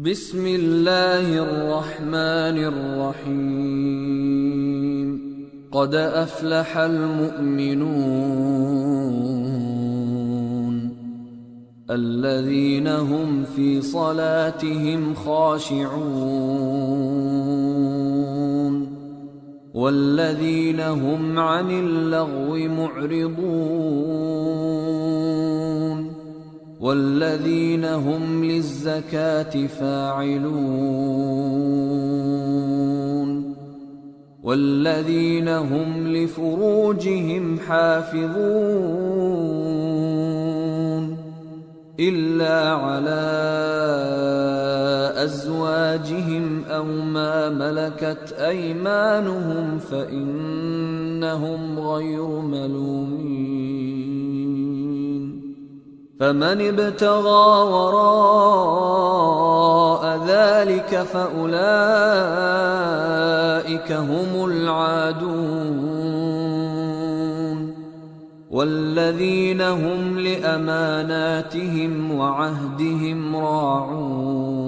بسم اللہ الرحمن الرحیم قد افلح المؤمنون الذین هم فی صلاتهم خاشعون والذین هم عن اللغو معرضون والذین هم للزکاة فاعلون والذین هم لفروجهم حافظون إلا على أزواجهم أو ما ملكت أيمانهم فإنهم غير ملومين فمن ابتغى وراء ذلك فأولئك هم العادون والذين هم لأماناتهم وعهدهم راعون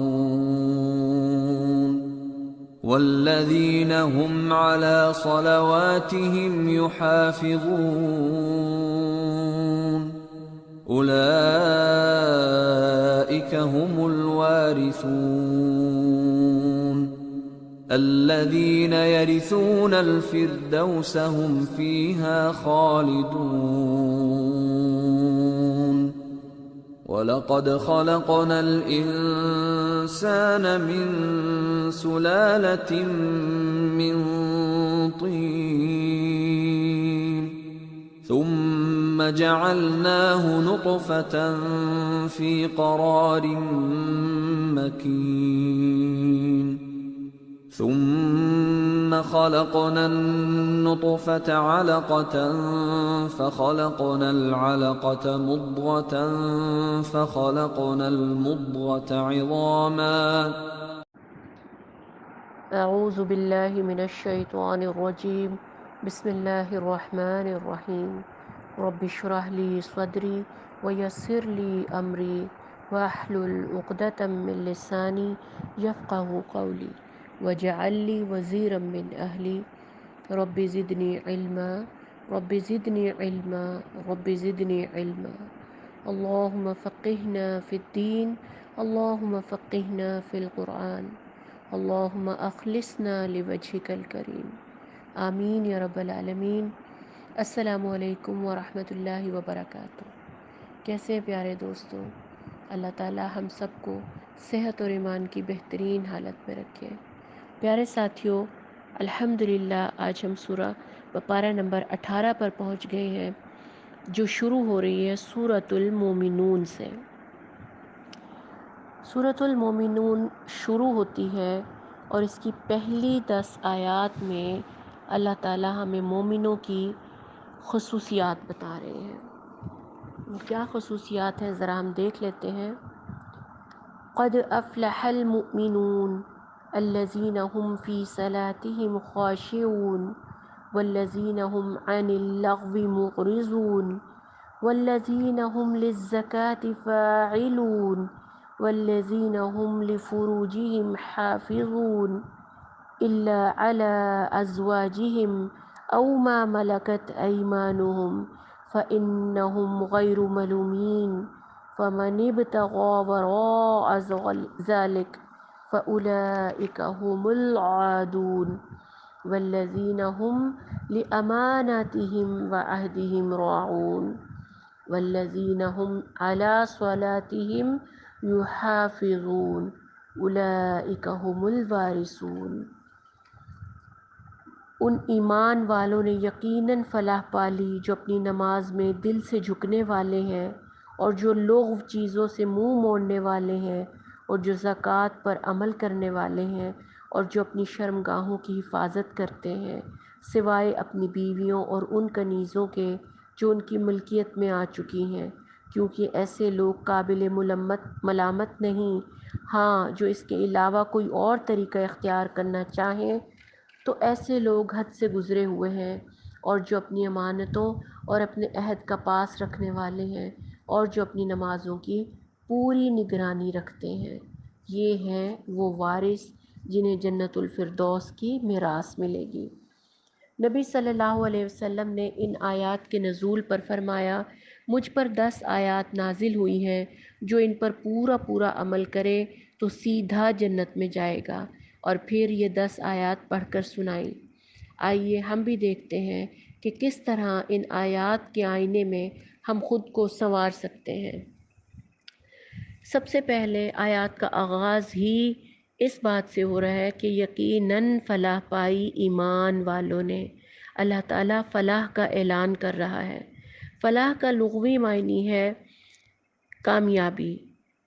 والذين هم على صلواتهم يحافظون أولئك هم الوارثون الذين يرثون الفردوس هم فيها خالدون وَلَقَدْ خَلَقْنَا الْإِنسَانَ مِنْ سُلَالَةٍ مِّنْ طِينٍ ثُمَّ جَعَلْنَاهُ نُطْفَةً فِي قَرَارٍ مَّكِينٍ ثم خلقنا النطفة علقة فخلقنا العلقة مضغة فخلقنا المضغة عظاما اعوذ باللہ من الشیطان الرجیم بسم اللہ الرحمن الرحیم رب اشرح لی صدری ویسر لی امری واحلل عقدۃ من لسانی یفقہوا قولی وجعل لی وزیرا من اہلی رب زدنی علما رب زدنی علما رب زدنی علما اللہم فقہنا فی الدین اللہم فقہنا فی القرآن اللہم اخلصنا لوجہک الکریم آمین یا رب العالمین۔ السلام علیکم ورحمۃ اللہ وبرکاتہ۔ کیسے پیارے دوستوں، اللہ تعالی ہم سب کو صحت اور ایمان کی بہترین حالت میں رکھے۔ پیارے ساتھیوں، الحمدللہ آج ہم سورہ بقرہ نمبر 18 پر پہنچ گئے ہیں، جو شروع ہو رہی ہے سورۃ المومنون سے۔ سورۃ المومنون شروع ہوتی ہے اور اس کی پہلی 10 آیات میں اللہ تعالی ہمیں مومنوں کی خصوصیات بتا رہے ہیں۔ وہ کیا خصوصیات ہیں ذرا ہم دیکھ لیتے ہیں۔ قد افلح المؤمنون الذین هم فی صلاتهم خاشعون والذین هم عن اللغو معرضون والذین هم للزکاة فاعلون والذین هم لفروجهم حافظون إلا على أزواجهم أو ما ملكت أيمانهم فإنهم غير ملومين فمن ابتغى وراء ذلك فأولئك هم العادون والذين هم لأماناتهم وعهدهم راعون والذين هم على صلاتهم يحافظون أولئك هم الوارثون۔ ان ایمان والوں نے یقیناً فلاح پالی جو اپنی نماز میں دل سے جھکنے والے ہیں، اور جو لغو چیزوں سے منہ موڑنے والے ہیں، اور جو زکوٰۃ پر عمل کرنے والے ہیں، اور جو اپنی شرمگاہوں کی حفاظت کرتے ہیں سوائے اپنی بیویوں اور ان کنیزوں کے جو ان کی ملکیت میں آ چکی ہیں، کیونکہ ایسے لوگ قابل ملامت نہیں۔ ہاں، جو اس کے علاوہ کوئی اور طریقہ اختیار کرنا چاہیں تو ایسے لوگ حد سے گزرے ہوئے ہیں، اور جو اپنی امانتوں اور اپنے عہد کا پاس رکھنے والے ہیں، اور جو اپنی نمازوں کی پوری نگرانی رکھتے ہیں۔ یہ ہیں وہ وارث جنہیں جنت الفردوس کی میراث ملے گی۔ نبی صلی اللہ علیہ وسلم نے ان آیات کے نزول پر فرمایا، مجھ پر 10 آیات نازل ہوئی ہیں، جو ان پر پورا پورا عمل کرے تو سیدھا جنت میں جائے گا، اور پھر یہ 10 آیات پڑھ کر سنائیں۔ آئیے ہم بھی دیکھتے ہیں کہ کس طرح ان آیات کے آئینے میں ہم خود کو سنوار سکتے ہیں۔ سب سے پہلے آیات کا آغاز ہی اس بات سے ہو رہا ہے کہ یقیناً فلاح پائی ایمان والوں نے۔ اللہ تعالیٰ فلاح کا اعلان کر رہا ہے۔ فلاح کا لغوی معنی ہے کامیابی۔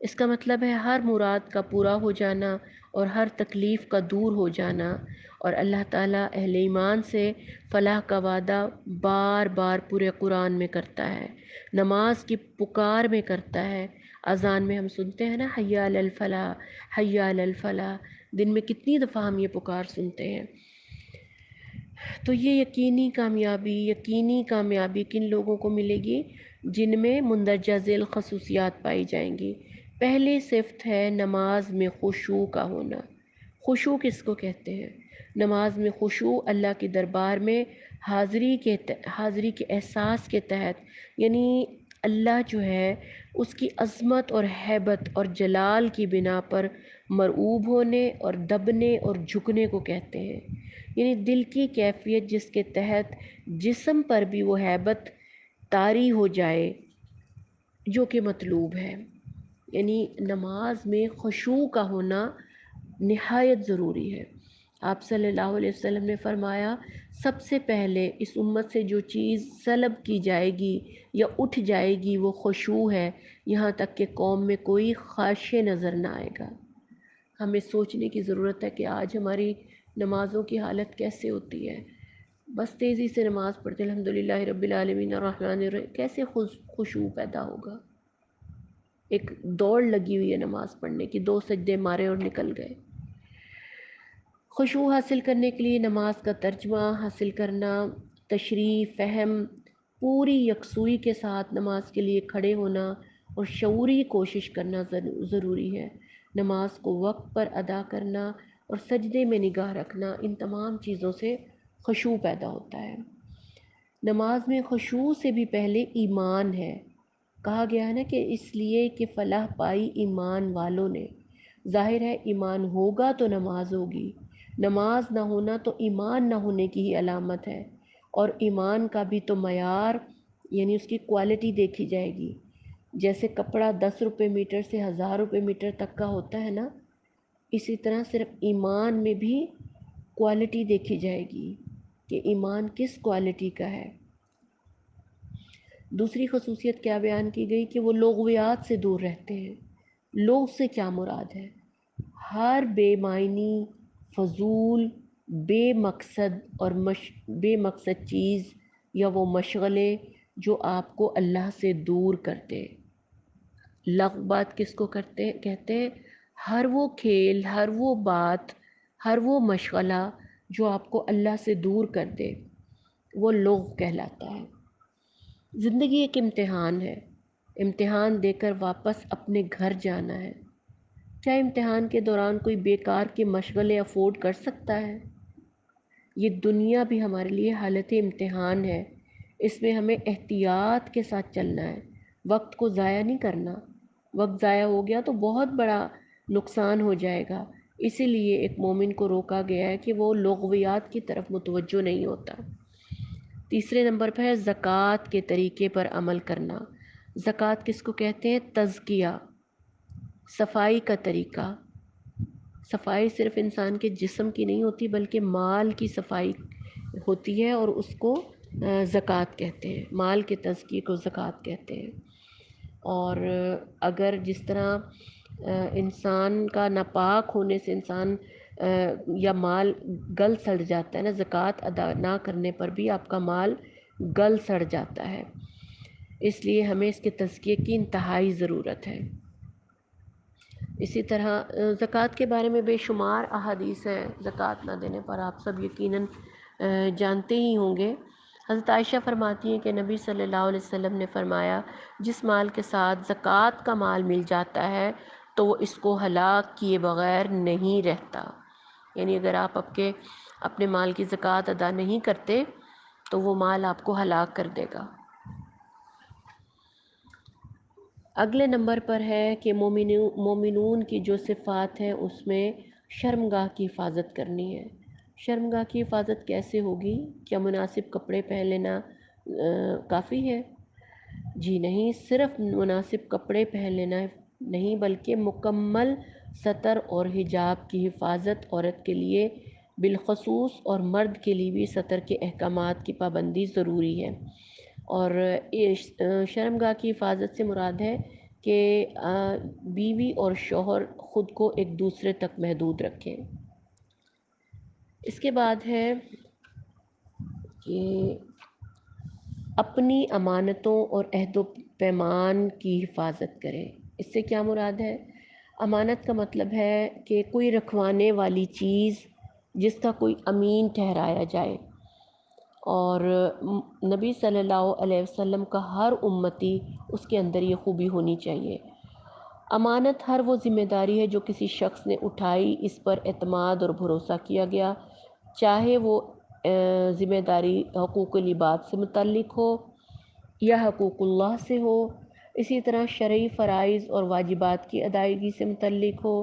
اس کا مطلب ہے ہر مراد کا پورا ہو جانا اور ہر تکلیف کا دور ہو جانا، اور اللہ تعالیٰ اہل ایمان سے فلاح کا وعدہ بار بار پورے قرآن میں کرتا ہے، نماز کی پکار میں کرتا ہے۔ اذان میں ہم سنتے ہیں نا، حی علی الفلاح، حی علی الفلاح، دن میں کتنی دفعہ ہم یہ پکار سنتے ہیں۔ تو یہ یقینی کامیابی کن لوگوں کو ملے گی؟ جن میں مندرجہ ذیل خصوصیات پائی جائیں گی۔ پہلی صفت ہے نماز میں خشوع کا ہونا۔ خشوع کس کو کہتے ہیں؟ نماز میں خشوع اللہ کے دربار میں حاضری کے احساس کے تحت، یعنی اللہ جو ہے اس کی عظمت اور ہیبت اور جلال کی بنا پر مرعوب ہونے اور دبنے اور جھکنے کو کہتے ہیں، یعنی دل کی کیفیت جس کے تحت جسم پر بھی وہ ہیبت طاری ہو جائے جو کہ مطلوب ہے۔ یعنی نماز میں خشوع کا ہونا نہایت ضروری ہے۔ آپ صلی اللہ علیہ وسلم نے فرمایا، سب سے پہلے اس امت سے جو چیز سلب کی جائے گی یا اٹھ جائے گی وہ خشوع ہے، یہاں تک کہ قوم میں کوئی خاشع نظر نہ آئے گا۔ ہمیں سوچنے کی ضرورت ہے کہ آج ہماری نمازوں کی حالت کیسے ہوتی ہے۔ بس تیزی سے نماز پڑھتے الحمدللہ رب العالمین الرحمن الرحیم، کیسے خشوع پیدا ہوگا؟ ایک دوڑ لگی ہوئی ہے نماز پڑھنے کی، 2 سجدے مارے اور نکل گئے۔ خشوع حاصل کرنے کے لیے نماز کا ترجمہ حاصل کرنا، تشریح، فہم، پوری یکسوئی کے ساتھ نماز کے لیے کھڑے ہونا اور شعوری کوشش کرنا ضروری ہے۔ نماز کو وقت پر ادا کرنا اور سجدے میں نگاہ رکھنا، ان تمام چیزوں سے خشوع پیدا ہوتا ہے۔ نماز میں خشوع سے بھی پہلے ایمان ہے۔ کہا گیا ہے نا کہ اس لیے کہ فلاح پائی ایمان والوں نے۔ ظاہر ہے ایمان ہوگا تو نماز ہوگی، نماز نہ ہونا تو ایمان نہ ہونے کی ہی علامت ہے، اور ایمان کا بھی تو معیار یعنی اس کی کوالٹی دیکھی جائے گی۔ جیسے کپڑا 10 روپے میٹر سے 1000 روپے میٹر تک کا ہوتا ہے نا، اسی طرح صرف ایمان میں بھی کوالٹی دیکھی جائے گی کہ ایمان کس کوالٹی کا ہے۔ دوسری خصوصیت کیا بیان کی گئی کہ وہ لغویات سے دور رہتے ہیں۔ لغو سے کیا مراد ہے؟ ہر بے معنی، فضول، بے مقصد چیز یا وہ مشغلے جو آپ کو اللہ سے دور کرتے۔ لغو بات کس کو کہتے ہیں؟ ہر وہ کھیل، ہر وہ بات، ہر وہ مشغلہ جو آپ کو اللہ سے دور کر دے، وہ لغو کہلاتا ہے۔ زندگی ایک امتحان ہے، امتحان دے کر واپس اپنے گھر جانا ہے۔ کیا امتحان کے دوران کوئی بیکار کے مشغلے افورڈ کر سکتا ہے؟ یہ دنیا بھی ہمارے لیے حالت امتحان ہے، اس میں ہمیں احتیاط کے ساتھ چلنا ہے، وقت کو ضائع نہیں کرنا۔ وقت ضائع ہو گیا تو بہت بڑا نقصان ہو جائے گا، اسی لیے ایک مومن کو روکا گیا ہے کہ وہ لغویات کی طرف متوجہ نہیں ہوتا۔ تیسرے نمبر پر ہے زکوٰۃ کے طریقے پر عمل کرنا۔ زکوٰۃ کس کو کہتے ہیں؟ تزکیہ، صفائی کا طریقہ۔ صفائی صرف انسان کے جسم کی نہیں ہوتی بلکہ مال کی صفائی ہوتی ہے، اور اس کو زکوٰۃ کہتے ہیں، مال کے تزکیے کو زکوٰۃ کہتے ہیں۔ اور اگر جس طرح انسان کا ناپاک ہونے سے انسان یا مال گل سڑ جاتا ہے نا، زکوٰۃ ادا نہ کرنے پر بھی آپ کا مال گل سڑ جاتا ہے، اس لیے ہمیں اس کے تزکیے کی انتہائی ضرورت ہے۔ اسی طرح زکوٰۃ کے بارے میں بے شمار احادیث ہیں، زکوٰۃ نہ دینے پر آپ سب یقیناً جانتے ہی ہوں گے۔ حضرت عائشہ فرماتی ہیں کہ نبی صلی اللہ علیہ وسلم نے فرمایا، جس مال کے ساتھ زکوٰۃ کا مال مل جاتا ہے تو وہ اس کو ہلاک کیے بغیر نہیں رہتا۔ یعنی اگر آپ اپنے مال کی زکوٰۃ ادا نہیں کرتے تو وہ مال آپ کو ہلاک کر دے گا۔ اگلے نمبر پر ہے کہ مومنون کی جو صفات ہیں اس میں شرمگاہ کی حفاظت کرنی ہے۔ شرمگاہ کی حفاظت کیسے ہوگی؟ کیا مناسب کپڑے پہن لینا کافی ہے؟ جی نہیں، صرف مناسب کپڑے پہن لینا نہیں بلکہ مکمل ستر اور حجاب کی حفاظت عورت کے لیے بالخصوص اور مرد کے لیے بھی ستر کے احکامات کی پابندی ضروری ہے۔ اور شرمگاہ کی حفاظت سے مراد ہے کہ بیوی اور شوہر خود کو ایک دوسرے تک محدود رکھیں۔ اس کے بعد ہے کہ اپنی امانتوں اور عہد و پیمان کی حفاظت کریں۔ اس سے کیا مراد ہے؟ امانت کا مطلب ہے کہ کوئی رکھوانے والی چیز جس کا کوئی امین ٹھہرایا جائے، اور نبی صلی اللہ علیہ وسلم کا ہر امتی اس کے اندر یہ خوبی ہونی چاہیے۔ امانت ہر وہ ذمہ داری ہے جو کسی شخص نے اٹھائی، اس پر اعتماد اور بھروسہ کیا گیا، چاہے وہ ذمہ داری حقوق العباد سے متعلق ہو یا حقوق اللہ سے ہو، اسی طرح شرعی فرائض اور واجبات کی ادائیگی سے متعلق ہو،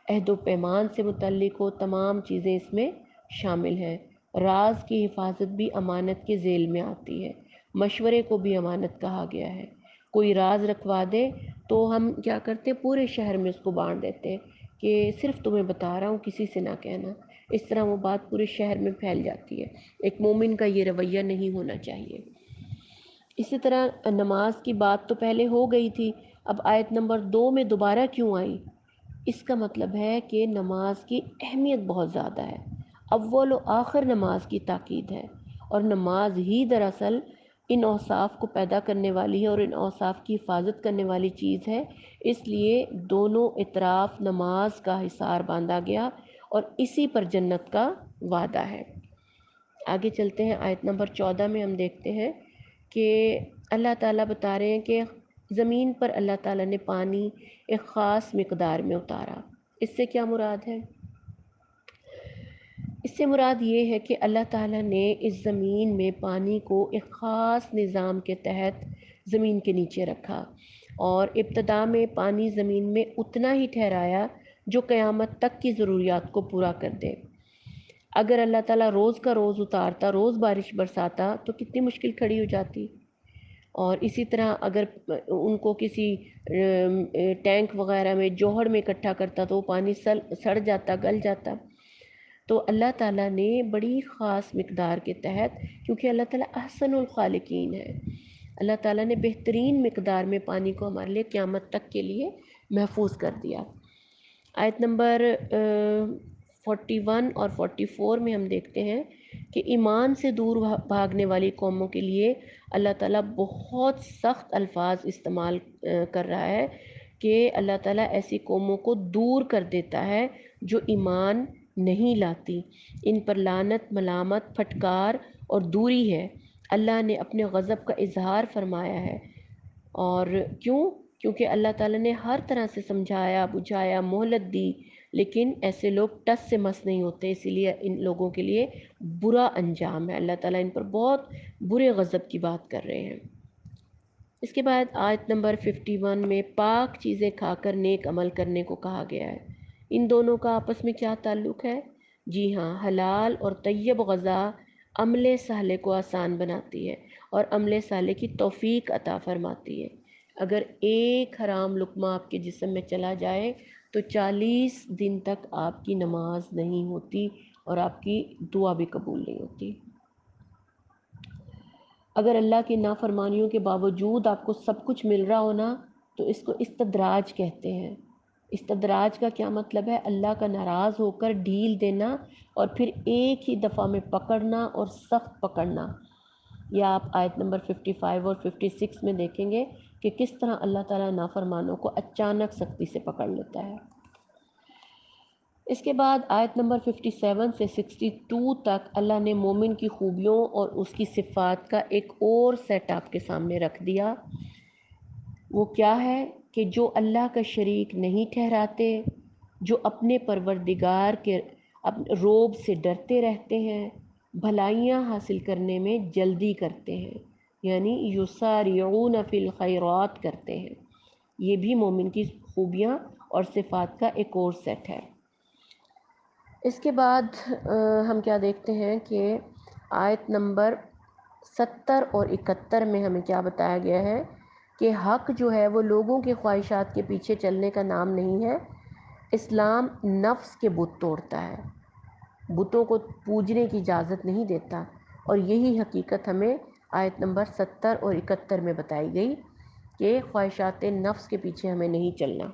عہد و پیمان سے متعلق ہو، تمام چیزیں اس میں شامل ہیں۔ راز کی حفاظت بھی امانت کے ذیل میں آتی ہے۔ مشورے کو بھی امانت کہا گیا ہے۔ کوئی راز رکھوا دے تو ہم کیا کرتے ہیں، پورے شہر میں اس کو بانٹ دیتے ہیں کہ صرف تمہیں بتا رہا ہوں، کسی سے نہ کہنا۔ اس طرح وہ بات پورے شہر میں پھیل جاتی ہے۔ ایک مومن کا یہ رویہ نہیں ہونا چاہیے۔ اسی طرح نماز کی بات تو پہلے ہو گئی تھی، اب آیت نمبر 2 میں دوبارہ کیوں آئی؟ اس کا مطلب ہے کہ نماز کی اہمیت بہت زیادہ ہے، اول و آخر نماز کی تاکید ہے، اور نماز ہی دراصل ان اوصاف کو پیدا کرنے والی ہے اور ان اوصاف کی حفاظت کرنے والی چیز ہے۔ اس لیے دونوں اطراف نماز کا حصار باندھا گیا اور اسی پر جنت کا وعدہ ہے۔ آگے چلتے ہیں، آیت نمبر 14 میں ہم دیکھتے ہیں کہ اللہ تعالیٰ بتا رہے ہیں کہ زمین پر اللہ تعالیٰ نے پانی ایک خاص مقدار میں اتارا۔ اس سے کیا مراد ہے؟ اس سے مراد یہ ہے کہ اللہ تعالیٰ نے اس زمین میں پانی کو ایک خاص نظام کے تحت زمین کے نیچے رکھا، اور ابتدا میں پانی زمین میں اتنا ہی ٹھہرایا جو قیامت تک کی ضروریات کو پورا کر دے۔ اگر اللہ تعالیٰ روز کا روز اتارتا، روز بارش برساتا تو کتنی مشکل کھڑی ہو جاتی۔ اور اسی طرح اگر ان کو کسی ٹینک وغیرہ میں جوہر میں اکٹھا کرتا تو وہ پانی سڑ جاتا، گل جاتا۔ تو اللہ تعالیٰ نے بڑی خاص مقدار کے تحت، کیونکہ اللہ تعالیٰ احسن الخالقین ہے، اللہ تعالیٰ نے بہترین مقدار میں پانی کو ہمارے لیے قیامت تک کے لیے محفوظ کر دیا۔ آیت نمبر 41 اور 44 میں ہم دیکھتے ہیں کہ ایمان سے دور بھاگنے والی قوموں کے لیے اللہ تعالیٰ بہت سخت الفاظ استعمال کر رہا ہے کہ اللہ تعالیٰ ایسی قوموں کو دور کر دیتا ہے جو ایمان نہیں لاتی، ان پر لعنت، ملامت، پھٹکار اور دوری ہے۔ اللہ نے اپنے غضب کا اظہار فرمایا ہے، اور کیونکہ اللہ تعالیٰ نے ہر طرح سے سمجھایا، بجھایا، مہلت دی، لیکن ایسے لوگ ٹس سے مس نہیں ہوتے، اسی لیے ان لوگوں کے لیے برا انجام ہے۔ اللہ تعالیٰ ان پر بہت برے غضب کی بات کر رہے ہیں۔ اس کے بعد آیت نمبر 51 میں پاک چیزیں کھا کر نیک عمل کرنے کو کہا گیا ہے۔ ان دونوں کا آپس میں کیا تعلق ہے؟ جی ہاں، حلال اور طیب غذا عمل صالح کو آسان بناتی ہے اور عمل صالح کی توفیق عطا فرماتی ہے۔ اگر ایک حرام لقمہ آپ کے جسم میں چلا جائے تو 40 دن تک آپ کی نماز نہیں ہوتی اور آپ کی دعا بھی قبول نہیں ہوتی۔ اگر اللہ کی نافرمانیوں کے باوجود آپ کو سب کچھ مل رہا ہو نا، تو اس کو استدراج کہتے ہیں۔ استدراج کا کیا مطلب ہے؟ اللہ کا ناراض ہو کر ڈھیل دینا اور پھر ایک ہی دفعہ میں پکڑنا اور سخت پکڑنا۔ یا آپ آیت نمبر 55 اور 56 میں دیکھیں گے کہ کس طرح اللہ تعالیٰ نافرمانوں کو اچانک سختی سے پکڑ لیتا ہے۔ اس کے بعد آیت نمبر 57 سے 62 تک اللہ نے مومن کی خوبیوں اور اس کی صفات کا ایک اور سیٹ آپ کے سامنے رکھ دیا۔ وہ کیا ہے کہ جو اللہ کا شریک نہیں ٹھہراتے، جو اپنے پروردگار کے روب سے ڈرتے رہتے ہیں، بھلائیاں حاصل کرنے میں جلدی کرتے ہیں، یعنی یسارعون فی الخیرات کرتے ہیں۔ یہ بھی مومن کی خوبیاں اور صفات کا ایک اور سیٹ ہے۔ اس کے بعد ہم کیا دیکھتے ہیں کہ آیت نمبر 70 اور 71 میں ہمیں کیا بتایا گیا ہے کہ حق جو ہے وہ لوگوں کی خواہشات کے پیچھے چلنے کا نام نہیں ہے۔ اسلام نفس کے بت توڑتا ہے، بتوں کو پوجنے کی اجازت نہیں دیتا، اور یہی حقیقت ہمیں آیت نمبر 70 اور 71 میں بتائی گئی کہ خواہشات نفس کے پیچھے ہمیں نہیں چلنا۔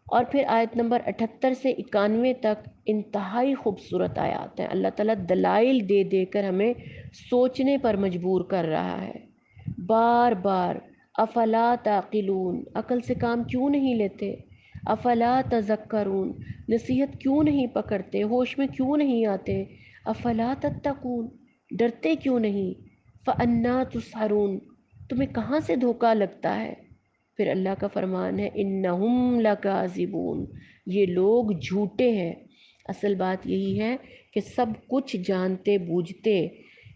اور پھر آیت نمبر 78 سے 91 تک انتہائی خوبصورت آیات ہیں۔ اللہ تعالیٰ دلائل دے دے کر ہمیں سوچنے پر مجبور کر رہا ہے، بار بار۔ افلا تعقلون، عقل سے کام کیوں نہیں لیتے؟ افلا تذکرون، نصیحت کیوں نہیں پکڑتے، ہوش میں کیوں نہیں آتے؟ افلا تتقون، ڈرتے کیوں نہیں؟ فانا تسحرون، تمہیں کہاں سے دھوکہ لگتا ہے؟ پھر اللہ کا فرمان ہے انہم لکاذبون، یہ لوگ جھوٹے ہیں۔ اصل بات یہی ہے کہ سب کچھ جانتے بوجھتے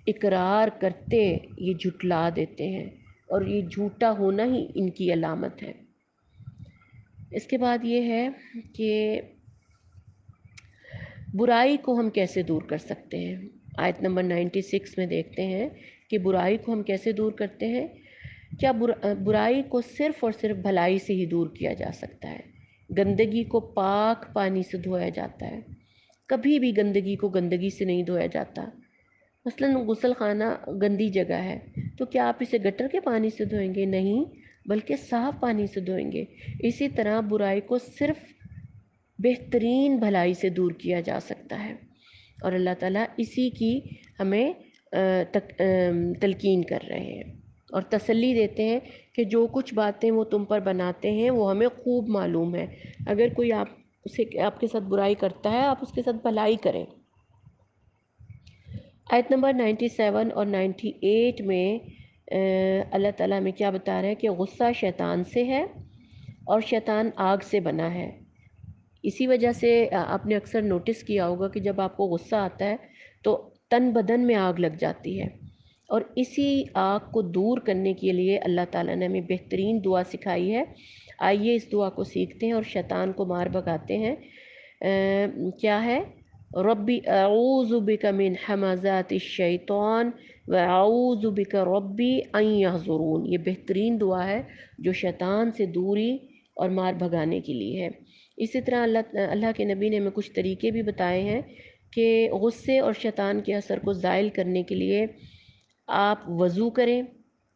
اقرار کرتے یہ جھٹلا دیتے ہیں، اور یہ جھوٹا ہونا ہی ان کی علامت ہے۔ اس کے بعد یہ ہے کہ برائی کو ہم کیسے دور کر سکتے ہیں۔ آیت نمبر 96 میں دیکھتے ہیں کہ برائی کو ہم کیسے دور کرتے ہیں۔ کیا برائی کو صرف اور صرف بھلائی سے ہی دور کیا جا سکتا ہے؟ گندگی کو پاک پانی سے دھویا جاتا ہے، کبھی بھی گندگی کو گندگی سے نہیں دھویا جاتا۔ مثلاً غسل خانہ گندی جگہ ہے تو کیا آپ اسے گٹر کے پانی سے دھوئیں گے؟ نہیں، بلکہ صاف پانی سے دھوئیں گے۔ اسی طرح برائی کو صرف بہترین بھلائی سے دور کیا جا سکتا ہے، اور اللہ تعالیٰ اسی کی ہمیں تلقین کر رہے ہیں اور تسلی دیتے ہیں کہ جو کچھ باتیں وہ تم پر بناتے ہیں وہ ہمیں خوب معلوم ہے۔ اگر کوئی آپ کے ساتھ برائی کرتا ہے، آپ اس کے ساتھ بھلائی کریں۔ آیت نمبر 97 اور 98 میں اللہ تعالیٰ ہمیں کیا بتا رہے ہیں کہ غصہ شیطان سے ہے اور شیطان آگ سے بنا ہے۔ اسی وجہ سے آپ نے اکثر نوٹس کیا ہوگا کہ جب آپ کو غصہ آتا ہے تو تن بدن میں آگ لگ جاتی ہے، اور اسی آگ کو دور کرنے کے لیے اللہ تعالیٰ نے ہمیں بہترین دعا سکھائی ہے۔ آئیے اس دعا کو سیکھتے ہیں اور شیطان کو مار بھگاتے ہیں۔ کیا ہے؟ ربی اعوذ بک من حمزات الشیطان واعوذ بک ربی ان یحضرون، یہ بہترین دعا ہے جو شیطان سے دوری اور مار بھگانے کے لیے ہے۔ اسی طرح اللہ کے نبی نے ہمیں کچھ طریقے بھی بتائے ہیں کہ غصے اور شیطان کے اثر کو زائل کرنے کے لیے آپ وضو کریں،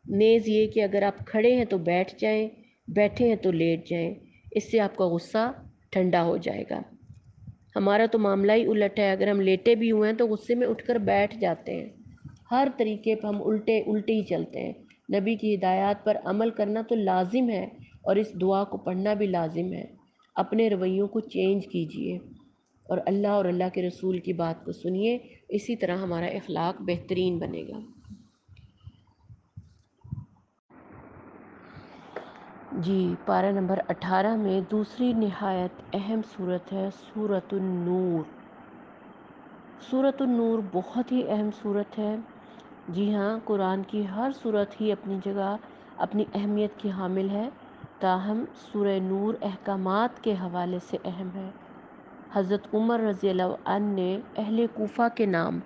نیز یہ کہ اگر آپ کھڑے ہیں تو بیٹھ جائیں، بیٹھے ہیں تو لیٹ جائیں، اس سے آپ کا غصہ ٹھنڈا ہو جائے گا۔ ہمارا تو معاملہ ہی الٹ ہے، اگر ہم لیٹے بھی ہوئے ہیں تو غصے میں اٹھ کر بیٹھ جاتے ہیں، ہر طریقے پہ ہم الٹے ہی چلتے ہیں۔ نبی کی ہدایات پر عمل کرنا تو لازم ہے، اور اس دعا کو پڑھنا بھی لازم ہے۔ اپنے رویوں کو چینج کیجئے اور اللہ اور اللہ کے رسول کی بات کو سنیے، اسی طرح ہمارا اخلاق بہترین بنے گا۔ جی، پارہ نمبر 18 میں دوسری نہایت اہم صورت ہے سورۃ النور۔ سورۃ النور بہت ہی اہم صورت ہے۔ جی ہاں، قرآن کی ہر صورت ہی اپنی جگہ اپنی اہمیت کی حامل ہے، تاہم سورہ نور احکامات کے حوالے سے اہم ہے۔ حضرت عمر رضی اللہ عنہ نے اہل کوفہ کے نام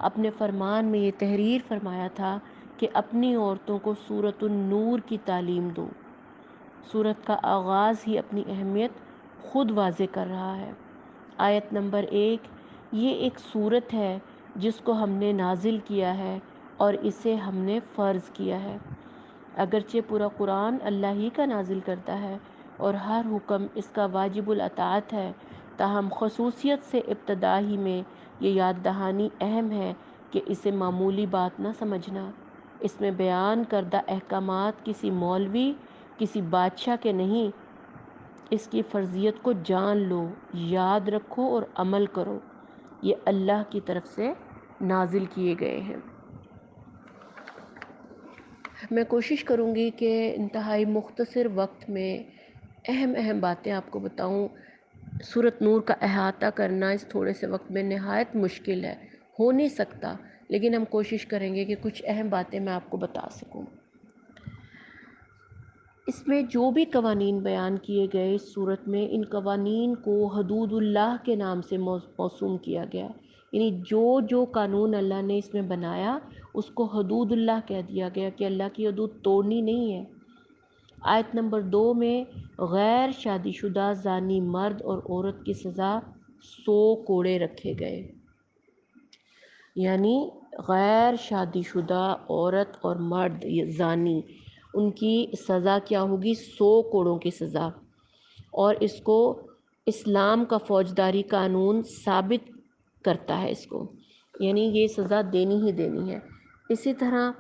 اپنے فرمان میں یہ تحریر فرمایا تھا کہ اپنی عورتوں کو سورۃ النور کی تعلیم دو۔ سورت کا آغاز ہی اپنی اہمیت خود واضح کر رہا ہے۔ آیت نمبر 1، یہ ایک سورت ہے جس کو ہم نے نازل کیا ہے اور اسے ہم نے فرض کیا ہے۔ اگرچہ پورا قرآن اللہ ہی کا نازل کرتا ہے اور ہر حکم اس کا واجب الاطاعت ہے، تاہم خصوصیت سے ابتدا ہی میں یہ یاد دہانی اہم ہے کہ اسے معمولی بات نہ سمجھنا۔ اس میں بیان کردہ احکامات کسی مولوی، کسی بادشاہ کے نہیں، اس کی فرضیت کو جان لو، یاد رکھو اور عمل کرو۔ یہ اللہ کی طرف سے نازل کیے گئے ہیں۔ میں کوشش کروں گی کہ انتہائی مختصر وقت میں اہم باتیں آپ کو بتاؤں۔ سورۃ نور کا احاطہ کرنا اس تھوڑے سے وقت میں نہایت مشکل ہے، ہو نہیں سکتا، لیکن ہم کوشش کریں گے کہ کچھ اہم باتیں میں آپ کو بتا سکوں۔ اس میں جو بھی قوانین بیان کیے گئے اس صورت میں، ان قوانین کو حدود اللہ کے نام سے موسوم کیا گیا، یعنی جو قانون اللہ نے اس میں بنایا اس کو حدود اللہ کہہ دیا گیا کہ اللہ کی حدود توڑنی نہیں ہے۔ آیت نمبر 2 میں غیر شادی شدہ زانی مرد اور عورت کی سزا 100 کوڑے رکھے گئے، یعنی غیر شادی شدہ عورت اور مرد زانی، ان کی سزا کیا ہوگی؟ 100 کوڑوں کی سزا۔ اور اس کو اسلام کا فوجداری قانون ثابت کرتا ہے اس کو، یعنی یہ سزا دینی ہی دینی ہے۔ اسی طرح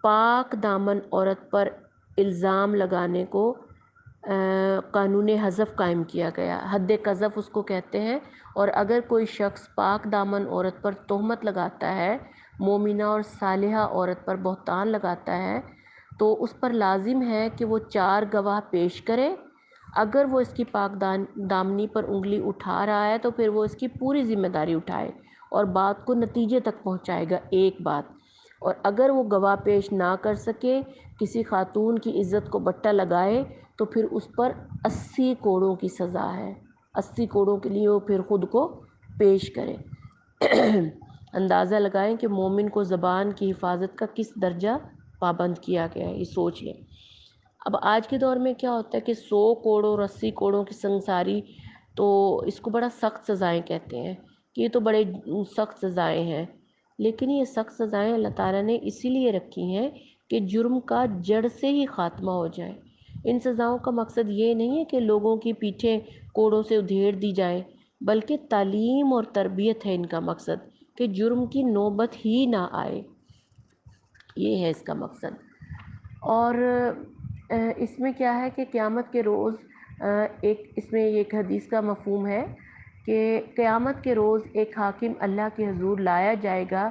پاک دامن عورت پر الزام لگانے کو قانون حذف قائم کیا گیا، حد قذف اس کو کہتے ہیں۔ اور اگر کوئی شخص پاک دامن عورت پر تہمت لگاتا ہے، مومنہ اور صالحہ عورت پر بہتان لگاتا ہے، تو اس پر لازم ہے کہ وہ 4 گواہ پیش کرے۔ اگر وہ اس کی پاک دامنی پر انگلی اٹھا رہا ہے تو پھر وہ اس کی پوری ذمہ داری اٹھائے اور بات کو نتیجے تک پہنچائے گا، ایک بات۔ اور اگر وہ گواہ پیش نہ کر سکے، کسی خاتون کی عزت کو بٹا لگائے، تو پھر اس پر 80 کوڑوں کی سزا ہے۔ 80 کوڑوں کے لیے وہ پھر خود کو پیش کرے۔ اندازہ لگائیں کہ مومن کو زبان کی حفاظت کا کس درجہ پابند کیا گیا ہے، یہ سوچ لیں۔ اب آج کے دور میں کیا ہوتا ہے کہ 100 کوڑوں اور 80 کوڑوں کی سنساری، تو اس کو بڑا سخت سزائیں کہتے ہیں کہ یہ تو بڑے سخت سزائیں ہیں، لیکن یہ سخت سزائیں اللہ تعالیٰ نے اسی لیے رکھی ہیں کہ جرم کا جڑ سے ہی خاتمہ ہو جائے۔ ان سزاؤں کا مقصد یہ نہیں ہے کہ لوگوں کی پیٹھیں کوڑوں سے ادھیڑ دی جائیں، بلکہ تعلیم اور تربیت ہے ان کا مقصد، کہ جرم کی نوبت ہی نہ آئے، یہ ہے اس کا مقصد۔ اور اس میں کیا ہے کہ قیامت کے روز اس میں ایک حدیث کا مفہوم ہے کہ قیامت کے روز ایک حاکم اللہ کے حضور لایا جائے گا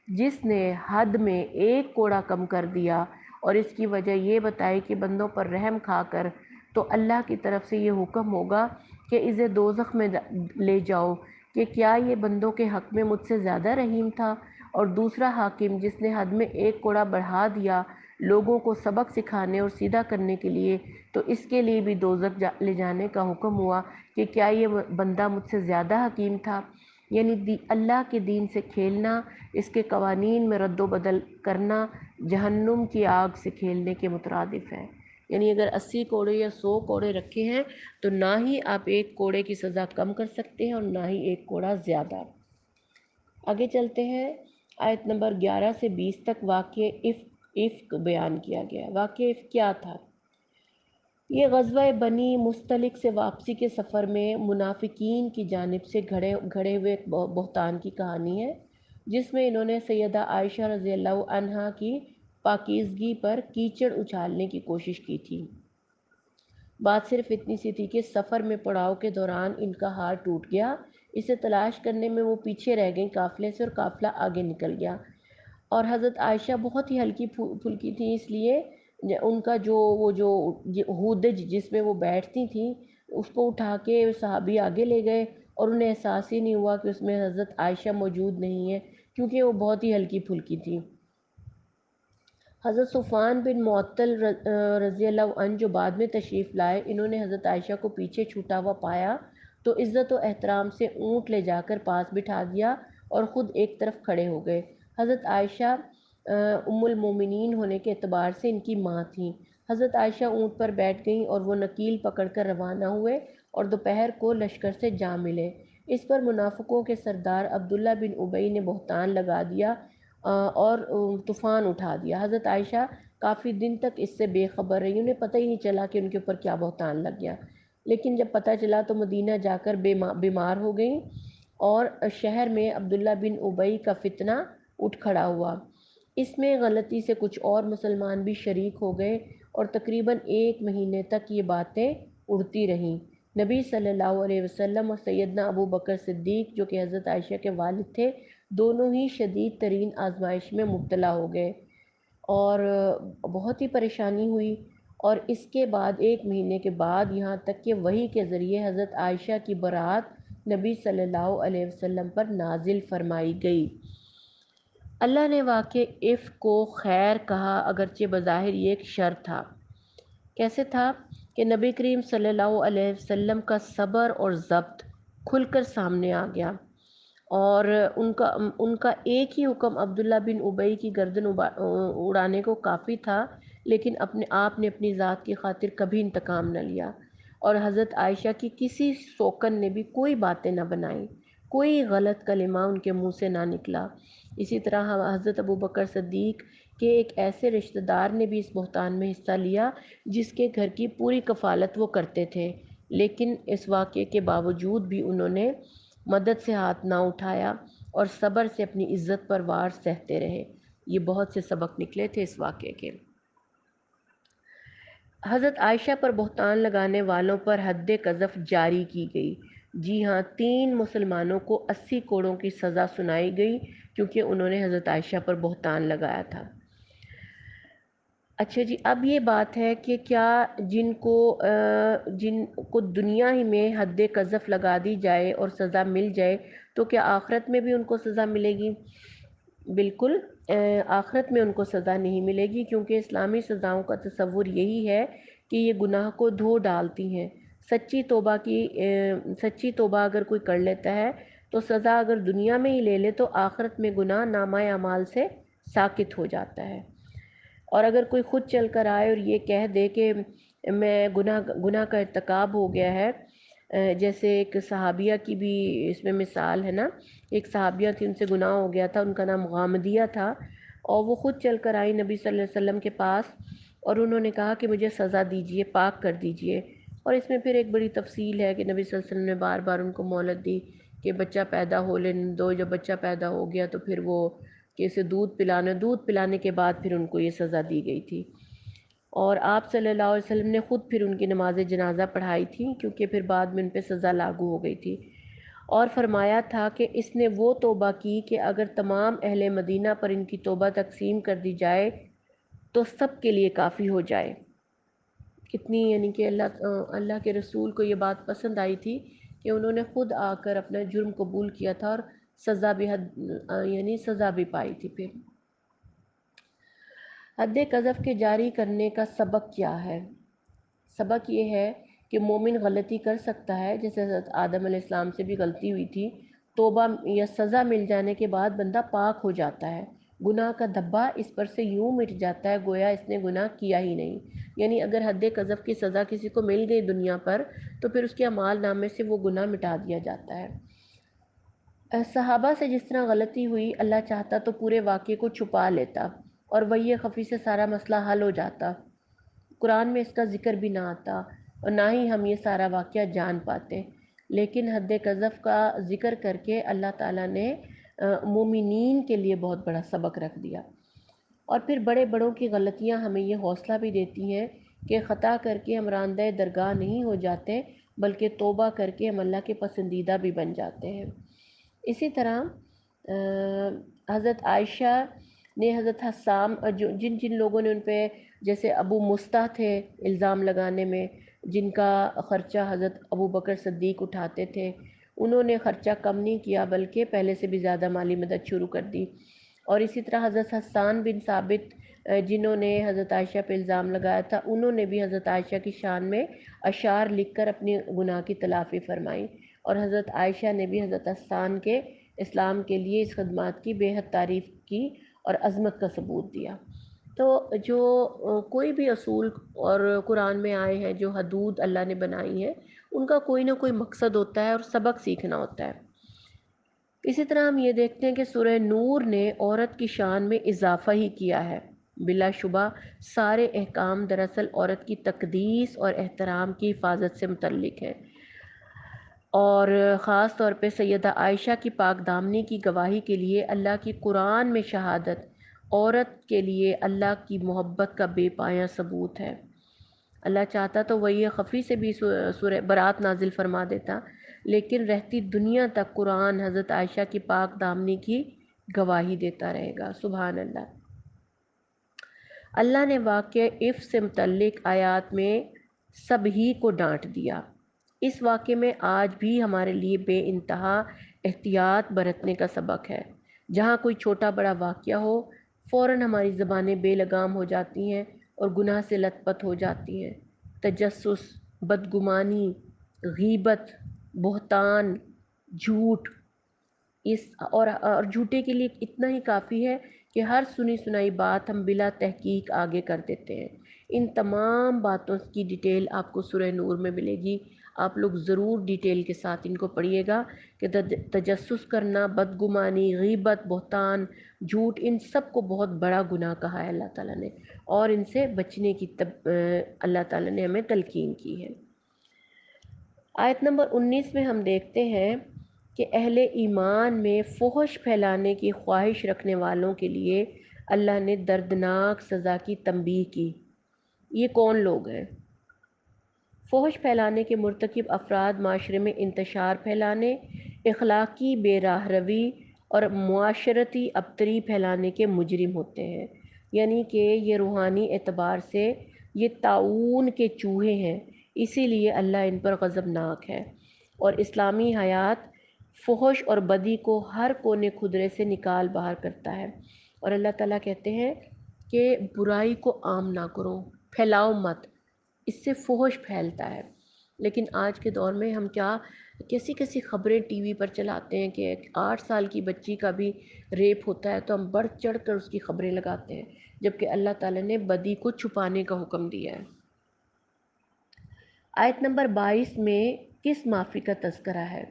جس نے حد میں 1 کوڑا کم کر دیا، اور اس کی وجہ یہ بتائی کہ بندوں پر رحم کھا کر، تو اللہ کی طرف سے یہ حکم ہوگا کہ اسے دوزخ میں لے جاؤ، کہ کیا یہ بندوں کے حق میں مجھ سے زیادہ رحیم تھا؟ اور دوسرا حاکم جس نے حد میں 1 کوڑا بڑھا دیا لوگوں کو سبق سکھانے اور سیدھا کرنے کے لیے، تو اس کے لیے بھی دوزخ لے جانے کا حکم ہوا کہ کیا یہ بندہ مجھ سے زیادہ حکیم تھا؟ یعنی اللہ کے دین سے کھیلنا، اس کے قوانین میں رد و بدل کرنا، جہنم کی آگ سے کھیلنے کے مترادف ہے۔ یعنی اگر 80 کوڑے یا 100 کوڑے رکھے ہیں تو نہ ہی آپ 1 کوڑے کی سزا کم کر سکتے ہیں اور نہ ہی 1 کوڑا زیادہ۔ آگے چلتے ہیں، آیت نمبر 11 سے 20 تک واقعہ افک بیان کیا گیا۔ واقعہ افک کیا تھا؟ یہ غزوہ بنی مستلق سے واپسی کے سفر میں منافقین کی جانب سے گھڑے ہوئے بہتان کی کہانی ہے، جس میں انہوں نے سیدہ عائشہ رضی اللہ عنہا کی پاکیزگی پر کیچڑ اچھالنے کی کوشش کی تھی۔ بات صرف اتنی سی تھی کہ سفر میں پڑاؤ کے دوران ان کا ہار ٹوٹ گیا، اسے تلاش کرنے میں وہ پیچھے رہ گئیں قافلے سے، اور قافلہ آگے نکل گیا۔ اور حضرت عائشہ بہت ہی ہلکی پھلکی تھیں، اس لیے ان کا جو ہودج جس میں وہ بیٹھتی تھیں اس کو اٹھا کے صحابی آگے لے گئے، اور انہیں احساس ہی نہیں ہوا کہ اس میں حضرت عائشہ موجود نہیں ہے، کیونکہ وہ بہت ہی ہلکی پھلکی تھی۔ حضرت صفوان بن معطل رضی اللہ عنہ جو بعد میں تشریف لائے، انہوں نے حضرت عائشہ کو پیچھے چھوٹا ہوا پایا تو عزت و احترام سے اونٹ لے جا کر پاس بٹھا دیا اور خود ایک طرف کھڑے ہو گئے۔ حضرت عائشہ ام المومنین ہونے کے اعتبار سے ان کی ماں تھیں۔ حضرت عائشہ اونٹ پر بیٹھ گئیں اور وہ نکیل پکڑ کر روانہ ہوئے اور دوپہر کو لشکر سے جا ملے۔ اس پر منافقوں کے سردار عبداللہ بن ابی نے بہتان لگا دیا اور طوفان اٹھا دیا۔ حضرت عائشہ کافی دن تک اس سے بے خبر رہی، انہیں پتہ ہی نہیں چلا کہ ان کے اوپر کیا بہتان لگ گیا، لیکن جب پتہ چلا تو مدینہ جا کر بیمار ہو گئیں، اور شہر میں عبداللہ بن ابی کا فتنہ اٹھ کھڑا ہوا۔ اس میں غلطی سے کچھ اور مسلمان بھی شریک ہو گئے اور تقریباً 1 مہینے تک یہ باتیں اڑتی رہیں۔ نبی صلی اللہ علیہ وسلم اور سیدنا ابو بکر صدیق جو کہ حضرت عائشہ کے والد تھے، دونوں ہی شدید ترین آزمائش میں مبتلا ہو گئے۔ اور بہت ہی پریشانی ہوئی، اور اس کے بعد 1 مہینے کے بعد یہاں تک کہ وحی کے ذریعے حضرت عائشہ کی برات نبی صلی اللہ علیہ وسلم پر نازل فرمائی گئی۔ اللہ نے واقع عفق کو خیر کہا، اگرچہ بظاہر یہ ایک شر تھا۔ کیسے تھا کہ نبی کریم صلی اللہ علیہ وسلم کا صبر اور ضبط کھل کر سامنے آ گیا، اور ان کا ایک ہی حکم عبداللہ بن ابی کی گردن اڑانے کو کافی تھا، لیکن آپ نے اپنی ذات کی خاطر کبھی انتقام نہ لیا، اور حضرت عائشہ کی کسی سوکن نے بھی کوئی باتیں نہ بنائیں، کوئی غلط کلمہ ان کے منہ سے نہ نکلا۔ اسی طرح حضرت ابوبکر صدیق کے ایک ایسے رشتہ دار نے بھی اس بہتان میں حصہ لیا جس کے گھر کی پوری کفالت وہ کرتے تھے، لیکن اس واقعے کے باوجود بھی انہوں نے مدد سے ہاتھ نہ اٹھایا اور صبر سے اپنی عزت پر وار سہتے رہے۔ یہ بہت سے سبق نکلے تھے اس واقعے کے۔ حضرت عائشہ پر بہتان لگانے والوں پر حد قذف جاری کی گئی۔ جی ہاں، 3 مسلمانوں کو 80 کوڑوں کی سزا سنائی گئی کیونکہ انہوں نے حضرت عائشہ پر بہتان لگایا تھا۔ اچھا جی، اب یہ بات ہے کہ کیا جن کو دنیا ہی میں حد قذف لگا دی جائے اور سزا مل جائے تو کیا آخرت میں بھی ان کو سزا ملے گی؟ بالکل، آخرت میں ان کو سزا نہیں ملے گی، کیونکہ اسلامی سزاؤں کا تصور یہی ہے کہ یہ گناہ کو دھو ڈالتی ہیں۔ سچی توبہ اگر کوئی کر لیتا ہے تو سزا اگر دنیا میں ہی لے لے تو آخرت میں گناہ نامہ اعمال سے ساقط ہو جاتا ہے۔ اور اگر کوئی خود چل کر آئے اور یہ کہہ دے کہ میں گناہ کا ارتکاب ہو گیا ہے، جیسے ایک صحابیہ کی بھی اس میں مثال ہے نا، ایک صحابیہ تھی، ان سے گناہ ہو گیا تھا، ان کا نام غامدیہ تھا، اور وہ خود چل کر آئی نبی صلی اللہ علیہ وسلم کے پاس، اور انہوں نے کہا کہ مجھے سزا دیجئے، پاک کر دیجئے۔ اور اس میں پھر ایک بڑی تفصیل ہے کہ نبی صلی اللہ علیہ وسلم نے بار بار ان کو مہلت دی کہ بچہ پیدا ہو لینے دو۔ جب بچہ پیدا ہو گیا تو پھر وہ کہ اسے دودھ پلانے کے بعد پھر ان کو یہ سزا دی گئی تھی، اور آپ صلی اللہ علیہ وسلم نے خود پھر ان کی نماز جنازہ پڑھائی تھی، کیونکہ پھر بعد میں ان پہ سزا لاگو ہو گئی تھی، اور فرمایا تھا کہ اس نے وہ توبہ کی کہ اگر تمام اہل مدینہ پر ان کی توبہ تقسیم کر دی جائے تو سب کے لیے کافی ہو جائے۔ کتنی یعنی کہ اللہ کے رسول کو یہ بات پسند آئی تھی کہ انہوں نے خود آ کر اپنا جرم قبول کیا تھا، اور سزا بھی پائی تھی۔ پھر حد قذف کے جاری کرنے کا سبق کیا ہے؟ سبق یہ ہے کہ مومن غلطی کر سکتا ہے، جیسے حضرت آدم علیہ السلام سے بھی غلطی ہوئی تھی، توبہ یا سزا مل جانے کے بعد بندہ پاک ہو جاتا ہے، گناہ کا دھبا اس پر سے یوں مٹ جاتا ہے گویا اس نے گناہ کیا ہی نہیں۔ یعنی اگر حد قذف کی سزا کسی کو مل گئی دنیا پر تو پھر اس کے اعمال نامے سے وہ گناہ مٹا دیا جاتا ہے۔ صحابہ سے جس طرح غلطی ہوئی، اللہ چاہتا تو پورے واقعے کو چھپا لیتا اور وحی خفی سے سارا مسئلہ حل ہو جاتا، قرآن میں اس کا ذکر بھی نہ آتا اور نہ ہی ہم یہ سارا واقعہ جان پاتے، لیکن حد قذف کا ذکر کر کے اللہ تعالیٰ نے مومنین کے لیے بہت بڑا سبق رکھ دیا۔ اور پھر بڑے بڑوں کی غلطیاں ہمیں یہ حوصلہ بھی دیتی ہیں کہ خطا کر کے ہم راندہ درگاہ نہیں ہو جاتے، بلکہ توبہ کر کے ہم اللہ کے پسندیدہ بھی بن جاتے ہیں۔ اسی طرح حضرت عائشہ نے حضرت حسام جن لوگوں نے ان پہ، جیسے ابو مستح تھے الزام لگانے میں، جن کا خرچہ حضرت ابو بکر صدیق اٹھاتے تھے، انہوں نے خرچہ کم نہیں کیا بلکہ پہلے سے بھی زیادہ مالی مدد شروع کر دی۔ اور اسی طرح حضرت حسان بن ثابت جنہوں نے حضرت عائشہ پہ الزام لگایا تھا، انہوں نے بھی حضرت عائشہ کی شان میں اشعار لکھ کر اپنی گناہ کی تلافی فرمائی، اور حضرت عائشہ نے بھی حضرت حسان کے اسلام کے لیے اس خدمات کی بے حد تعریف کی اور عظمت کا ثبوت دیا۔ تو جو کوئی بھی اصول اور قرآن میں آئے ہیں، جو حدود اللہ نے بنائی ہیں، ان کا کوئی نہ کوئی مقصد ہوتا ہے اور سبق سیکھنا ہوتا ہے۔ اسی طرح ہم یہ دیکھتے ہیں کہ سورہ نور نے عورت کی شان میں اضافہ ہی کیا ہے۔ بلا شبہ سارے احکام دراصل عورت کی تقدیس اور احترام کی حفاظت سے متعلق ہے، اور خاص طور پہ سیدہ عائشہ کی پاک دامنی کی گواہی کے لیے اللہ کی قرآن میں شہادت عورت کے لیے اللہ کی محبت کا بے پایہ ثبوت ہے۔ اللہ چاہتا تو وہی خفی سے بھی سورہ برات نازل فرما دیتا، لیکن رہتی دنیا تک قرآن حضرت عائشہ کی پاک دامنی کی گواہی دیتا رہے گا۔ سبحان اللہ۔ اللہ نے واقعہ عف سے متعلق آیات میں سبھی کو ڈانٹ دیا۔ اس واقعے میں آج بھی ہمارے لیے بے انتہا احتیاط برتنے کا سبق ہے۔ جہاں کوئی چھوٹا بڑا واقعہ ہو، فوراً ہماری زبانیں بے لگام ہو جاتی ہیں اور گناہ سے لت پت ہو جاتی ہیں۔ تجسس، بدگمانی، غیبت، بہتان، جھوٹ، اور جھوٹے کے لیے اتنا ہی کافی ہے کہ ہر سنی سنائی بات ہم بلا تحقیق آگے کر دیتے ہیں۔ ان تمام باتوں کی ڈیٹیل آپ کو سورہ نور میں ملے گی۔ آپ لوگ ضرور ڈیٹیل کے ساتھ ان کو پڑھیے گا کہ تجسس کرنا، بدگمانی، غیبت، بہتان، جھوٹ، ان سب کو بہت بڑا گناہ کہا ہے اللہ تعالیٰ نے، اور ان سے بچنے کی اللہ تعالیٰ نے ہمیں تلقین کی ہے۔ آیت نمبر 19 میں ہم دیکھتے ہیں کہ اہل ایمان میں فحش پھیلانے کی خواہش رکھنے والوں کے لیے اللہ نے دردناک سزا کی تنبیہ کی۔ یہ کون لوگ ہیں؟ فحش پھیلانے کے مرتکب افراد معاشرے میں انتشار پھیلانے، اخلاقی بے راہ روی اور معاشرتی ابتری پھیلانے کے مجرم ہوتے ہیں۔ یعنی کہ یہ روحانی اعتبار سے یہ طاعون کے چوہے ہیں، اسی لیے اللہ ان پر غضبناک ہے۔ اور اسلامی حیات فحش اور بدی کو ہر کونے خدرے سے نکال باہر کرتا ہے، اور اللہ تعالیٰ کہتے ہیں کہ برائی کو عام نہ کرو، پھیلاؤ مت، اس سے فحش پھیلتا ہے۔ لیکن آج کے دور میں ہم کیسی کیسی خبریں ٹی وی پر چلاتے ہیں کہ 8 سال کی بچی کا بھی ریپ ہوتا ہے تو ہم بڑھ چڑھ کر اس کی خبریں لگاتے ہیں، جبکہ اللہ تعالیٰ نے بدی کو چھپانے کا حکم دیا ہے۔ آیت نمبر 22 میں کس معافی کا تذکرہ ہے؟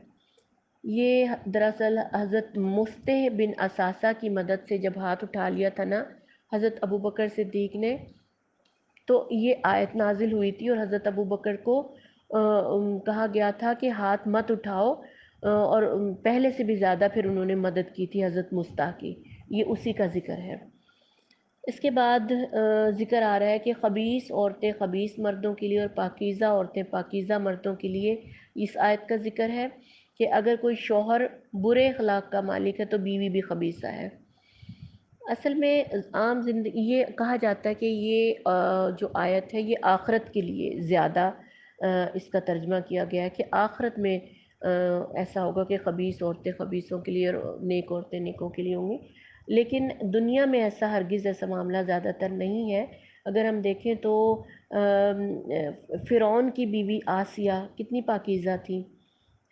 یہ دراصل حضرت مفتح بن اساسہ کی مدد سے جب ہاتھ اٹھا لیا تھا نا حضرت ابوبکر صدیق نے، تو یہ آیت نازل ہوئی تھی، اور حضرت ابوبکر کو کہا گیا تھا کہ ہاتھ مت اٹھاؤ، اور پہلے سے بھی زیادہ پھر انہوں نے مدد کی تھی حضرت مستح کی۔ یہ اسی کا ذکر ہے۔ اس کے بعد ذکر آ رہا ہے کہ خبیث عورتیں خبیث مردوں کے لیے اور پاکیزہ عورتیں پاکیزہ مردوں کے لیے۔ اس آیت کا ذکر ہے کہ اگر کوئی شوہر برے اخلاق کا مالک ہے تو بیوی بھی خبیثہ ہے۔ اصل میں عام زندگی یہ کہا جاتا ہے کہ یہ جو آیت ہے یہ آخرت کے لیے زیادہ اس کا ترجمہ کیا گیا ہے کہ آخرت میں ایسا ہوگا کہ خبیث عورتیں خبیثوں کے لیے اور نیک عورتیں نیکوں کے لیے ہوں گی، لیکن دنیا میں ایسا ہرگز ایسا معاملہ زیادہ تر نہیں ہے۔ اگر ہم دیکھیں تو فرعون کی بیوی آسیہ کتنی پاکیزہ تھی،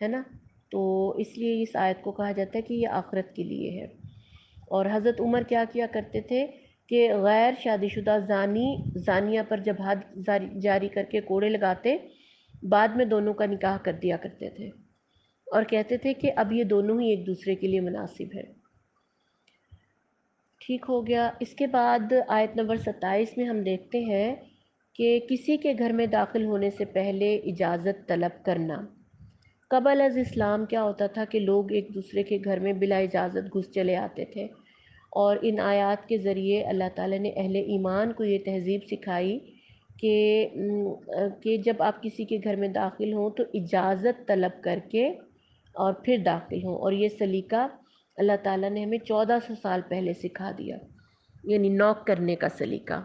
ہے نا؟ تو اس لیے اس آیت کو کہا جاتا ہے کہ یہ آخرت کے لیے ہے۔ اور حضرت عمر کیا کرتے تھے کہ غیر شادی شدہ زانیہ پر جب حد جاری کر کے کوڑے لگاتے، بعد میں دونوں کا نکاح کر دیا کرتے تھے، اور کہتے تھے کہ اب یہ دونوں ہی ایک دوسرے کے لیے مناسب ہے۔ ٹھیک ہو گیا۔ اس کے بعد آیت نمبر 27 میں ہم دیکھتے ہیں کہ کسی کے گھر میں داخل ہونے سے پہلے اجازت طلب کرنا۔ قبل از اسلام کیا ہوتا تھا کہ لوگ ایک دوسرے کے گھر میں بلا اجازت گھس چلے آتے تھے، اور ان آیات کے ذریعے اللہ تعالیٰ نے اہل ایمان کو یہ تہذیب سکھائی کہ جب آپ کسی کے گھر میں داخل ہوں تو اجازت طلب کر کے اور پھر داخل ہوں، اور یہ سلیقہ اللہ تعالیٰ نے ہمیں 1400 سال پہلے سکھا دیا، یعنی نوک کرنے کا سلیقہ۔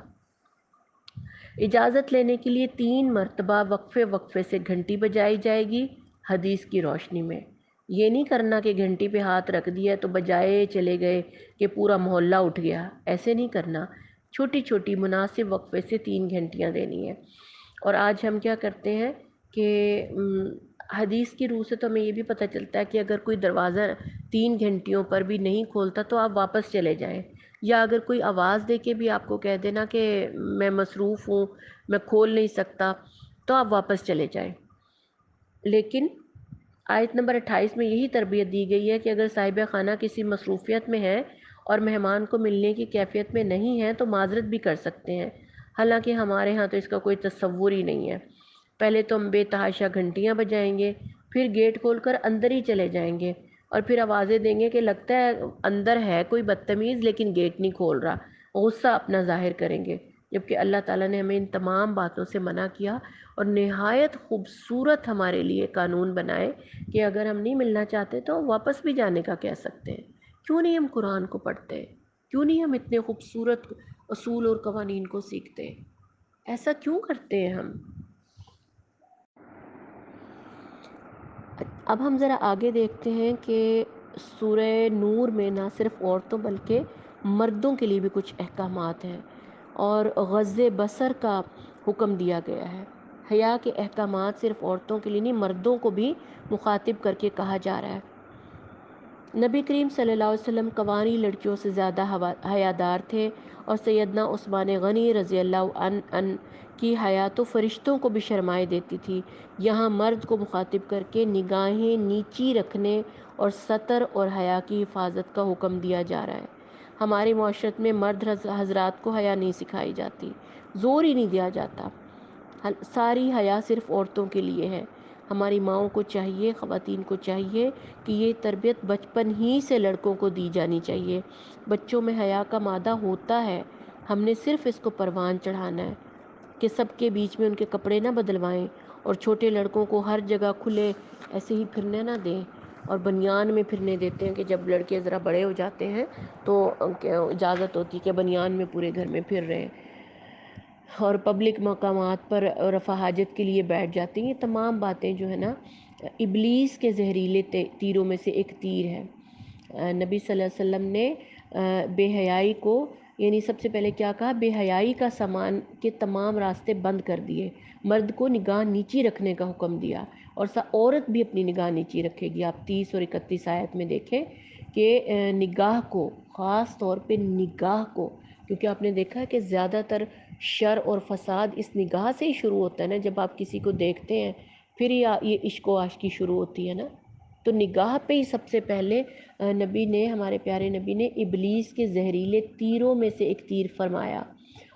اجازت لینے کے لیے 3 مرتبہ وقفے سے گھنٹی بجائی جائے گی حدیث کی روشنی میں۔ یہ نہیں کرنا کہ گھنٹی پہ ہاتھ رکھ دیا تو بجائے چلے گئے کہ پورا محلہ اٹھ گیا، ایسے نہیں کرنا۔ چھوٹی چھوٹی مناسب وقفے سے 3 گھنٹیاں دینی ہیں۔ اور آج ہم کیا کرتے ہیں کہ حدیث کی روح سے تو ہمیں یہ بھی پتہ چلتا ہے کہ اگر کوئی دروازہ 3 گھنٹیوں پر بھی نہیں کھولتا تو آپ واپس چلے جائیں، یا اگر کوئی آواز دے کے بھی آپ کو کہہ دینا کہ میں مصروف ہوں، میں کھول نہیں سکتا، تو آپ واپس چلے جائیں۔ لیکن آیت نمبر 28 میں یہی تربیت دی گئی ہے کہ اگر صاحب خانہ کسی مصروفیت میں ہے اور مہمان کو ملنے کی کیفیت میں نہیں ہے تو معذرت بھی کر سکتے ہیں، حالانکہ ہمارے ہاں تو اس کا کوئی تصور ہی نہیں ہے۔ پہلے تو ہم بے تحاشا گھنٹیاں بجائیں گے، پھر گیٹ کھول کر اندر ہی چلے جائیں گے، اور پھر آوازیں دیں گے کہ لگتا ہے اندر ہے کوئی بدتمیز لیکن گیٹ نہیں کھول رہا، غصہ اپنا ظاہر کریں گے، جبکہ اللہ تعالیٰ نے ہمیں ان تمام باتوں سے منع کیا، اور نہایت خوبصورت ہمارے لیے قانون بنائے کہ اگر ہم نہیں ملنا چاہتے تو واپس بھی جانے کا کہہ سکتے ہیں۔ کیوں نہیں ہم قرآن کو پڑھتے؟ کیوں نہیں ہم اتنے خوبصورت اصول اور قوانین کو سیکھتے۔ ایسا کیوں کرتے ہیں ہم؟ اب ہم ذرا آگے دیکھتے ہیں کہ سورہ نور میں نہ صرف عورتوں بلکہ مردوں کے لیے بھی کچھ احکامات ہیں اور غض بصر کا حکم دیا گیا ہے۔ حیا کے احکامات صرف عورتوں کے لیے نہیں، مردوں کو بھی مخاطب کر کے کہا جا رہا ہے۔ نبی کریم صلی اللہ علیہ وسلم کنواری لڑکیوں سے زیادہ حیادار تھے، اور سیدنا عثمان غنی رضی اللہ عنہ کی حیا تو فرشتوں کو بھی شرمائے دیتی تھی۔ یہاں مرد کو مخاطب کر کے نگاہیں نیچی رکھنے اور ستر اور حیا کی حفاظت کا حکم دیا جا رہا ہے۔ ہمارے معاشرت میں مرد حضرات کو حیا نہیں سکھائی جاتی، زور ہی نہیں دیا جاتا، ساری حیا صرف عورتوں کے لیے ہے۔ ہماری ماؤں کو چاہیے، خواتین کو چاہیے کہ یہ تربیت بچپن ہی سے لڑکوں کو دی جانی چاہیے۔ بچوں میں حیا کا مادہ ہوتا ہے، ہم نے صرف اس کو پروان چڑھانا ہے کہ سب کے بیچ میں ان کے کپڑے نہ بدلوائیں، اور چھوٹے لڑکوں کو ہر جگہ کھلے ایسے ہی پھرنے نہ دیں، اور بنیان میں پھرنے دیتے ہیں کہ جب لڑکے ذرا بڑے ہو جاتے ہیں تو اجازت ہوتی ہے کہ بنیان میں پورے گھر میں پھر رہے ہیں، اور پبلک مقامات پر رفع حاجت کے لیے بیٹھ جاتے ہیں۔ یہ تمام باتیں جو ہے نا ابلیس کے زہریلے تیروں میں سے ایک تیر ہے۔ نبی صلی اللہ علیہ وسلم نے بے حیائی کو، یعنی سب سے پہلے کیا کہا، بے حیائی کا سامان کے تمام راستے بند کر دیے، مرد کو نگاہ نیچی رکھنے کا حکم دیا، اور عورت بھی اپنی نگاہ نیچی رکھے گی۔ آپ 30 اور 31 آیت میں دیکھیں کہ نگاہ کو، خاص طور پہ نگاہ کو، کیونکہ آپ نے دیکھا ہے کہ زیادہ تر شر اور فساد اس نگاہ سے ہی شروع ہوتا ہے نا، جب آپ کسی کو دیکھتے ہیں پھر یہ عشق و عاشقی شروع ہوتی ہے نا، تو نگاہ پہ ہی سب سے پہلے نبی نے، ہمارے پیارے نبی نے ابلیس کے زہریلے تیروں میں سے ایک تیر فرمایا،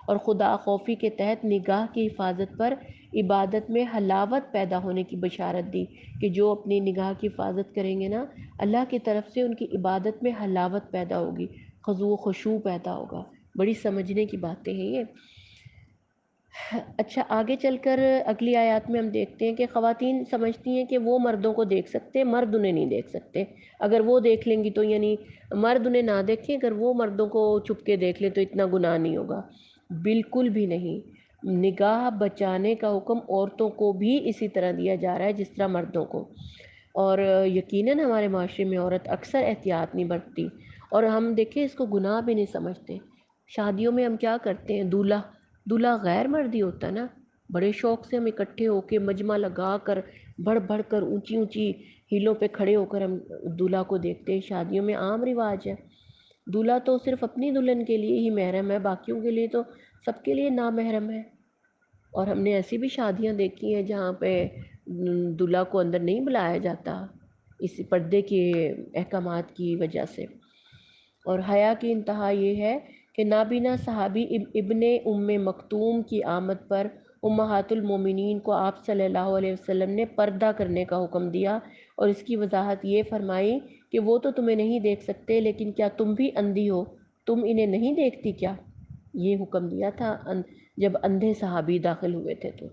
اور خدا خوفی کے تحت نگاہ کی حفاظت پر عبادت میں حلاوت پیدا ہونے کی بشارت دی، کہ جو اپنی نگاہ کی حفاظت کریں گے نا، اللہ کی طرف سے ان کی عبادت میں حلاوت پیدا ہوگی، خضوع و خشوع پیدا ہوگا۔ بڑی سمجھنے کی باتیں ہیں یہ۔ اچھا، آگے چل کر اگلی آیات میں ہم دیکھتے ہیں کہ خواتین سمجھتی ہیں کہ وہ مردوں کو دیکھ سکتے، مرد انہیں نہیں دیکھ سکتے، اگر وہ دیکھ لیں گی تو، یعنی مرد انہیں نہ دیکھیں، اگر وہ مردوں کو چھپ کے دیکھ لیں تو اتنا گناہ نہیں ہوگا۔ بالکل بھی نہیں، نگاہ بچانے کا حکم عورتوں کو بھی اسی طرح دیا جا رہا ہے جس طرح مردوں کو، اور یقیناً ہمارے معاشرے میں عورت اکثر احتیاط نہیں برتتی، اور ہم دیکھیں اس کو گناہ بھی نہیں سمجھتے۔ شادیوں میں ہم کیا کرتے ہیں، دولہا غیر مردی ہوتا ہے نا، بڑے شوق سے ہم اکٹھے ہو کے مجمع لگا کر بڑھ بڑھ کر اونچی اونچی ہیلوں پہ کھڑے ہو کر ہم دولہا کو دیکھتے ہیں۔ شادیوں میں عام رواج ہے، دولہا تو صرف اپنی دلہن کے لیے ہی محرم ہے، باقیوں کے لیے تو سب کے لیے نامحرم ہے۔ اور ہم نے ایسی بھی شادیاں دیکھی ہیں جہاں پہ دولہا کو اندر نہیں بلایا جاتا، اسی پردے کے احکامات کی وجہ سے۔ اور حیا کی انتہا یہ ہے کہ نابینا صحابی ابن ام مکتوم کی آمد پر امہات المومنین کو آپ صلی اللہ علیہ وسلم نے پردہ کرنے کا حکم دیا، اور اس کی وضاحت یہ فرمائی کہ وہ تو تمہیں نہیں دیکھ سکتے، لیکن کیا تم بھی اندھی ہو، تم انہیں نہیں دیکھتی کیا؟ یہ حکم دیا تھا جب اندھے صحابی داخل ہوئے تھے تو۔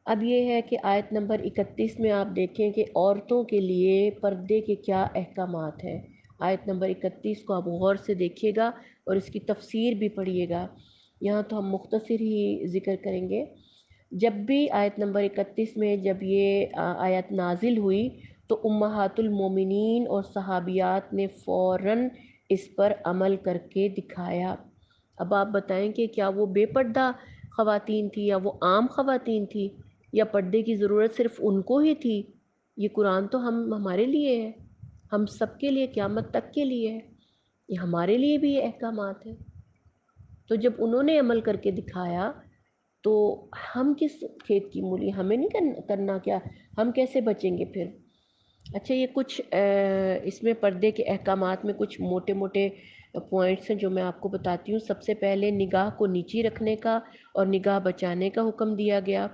اب یہ ہے کہ آیت نمبر 31 میں آپ دیکھیں کہ عورتوں کے لیے پردے کے کیا احکامات ہیں۔ آیت نمبر 31 کو آپ غور سے دیکھیے گا اور اس کی تفسیر بھی پڑھیے گا، یہاں تو ہم مختصر ہی ذکر کریں گے۔ جب بھی آیت نمبر 31 میں جب یہ آیت نازل ہوئی تو امہات المومنین اور صحابیات نے فوراً اس پر عمل کر کے دکھایا۔ اب آپ بتائیں کہ کیا وہ بے پردہ خواتین تھی یا وہ عام خواتین تھی، یا پردے کی ضرورت صرف ان کو ہی تھی؟ یہ قرآن تو ہمارے لیے ہے، ہم سب کے لیے، قیامت تک کے لیے ہے، یہ ہمارے لیے بھی یہ احکامات ہیں۔ تو جب انہوں نے عمل کر کے دکھایا تو ہم کس کھیت کی مولی، ہمیں نہیں کرنا کیا، ہم کیسے بچیں گے پھر؟ اچھا، یہ کچھ اس میں پردے کے احکامات میں کچھ موٹے موٹے پوائنٹس ہیں جو میں آپ کو بتاتی ہوں۔ سب سے پہلے نگاہ کو نیچی رکھنے کا اور نگاہ بچانے کا حکم دیا گیا،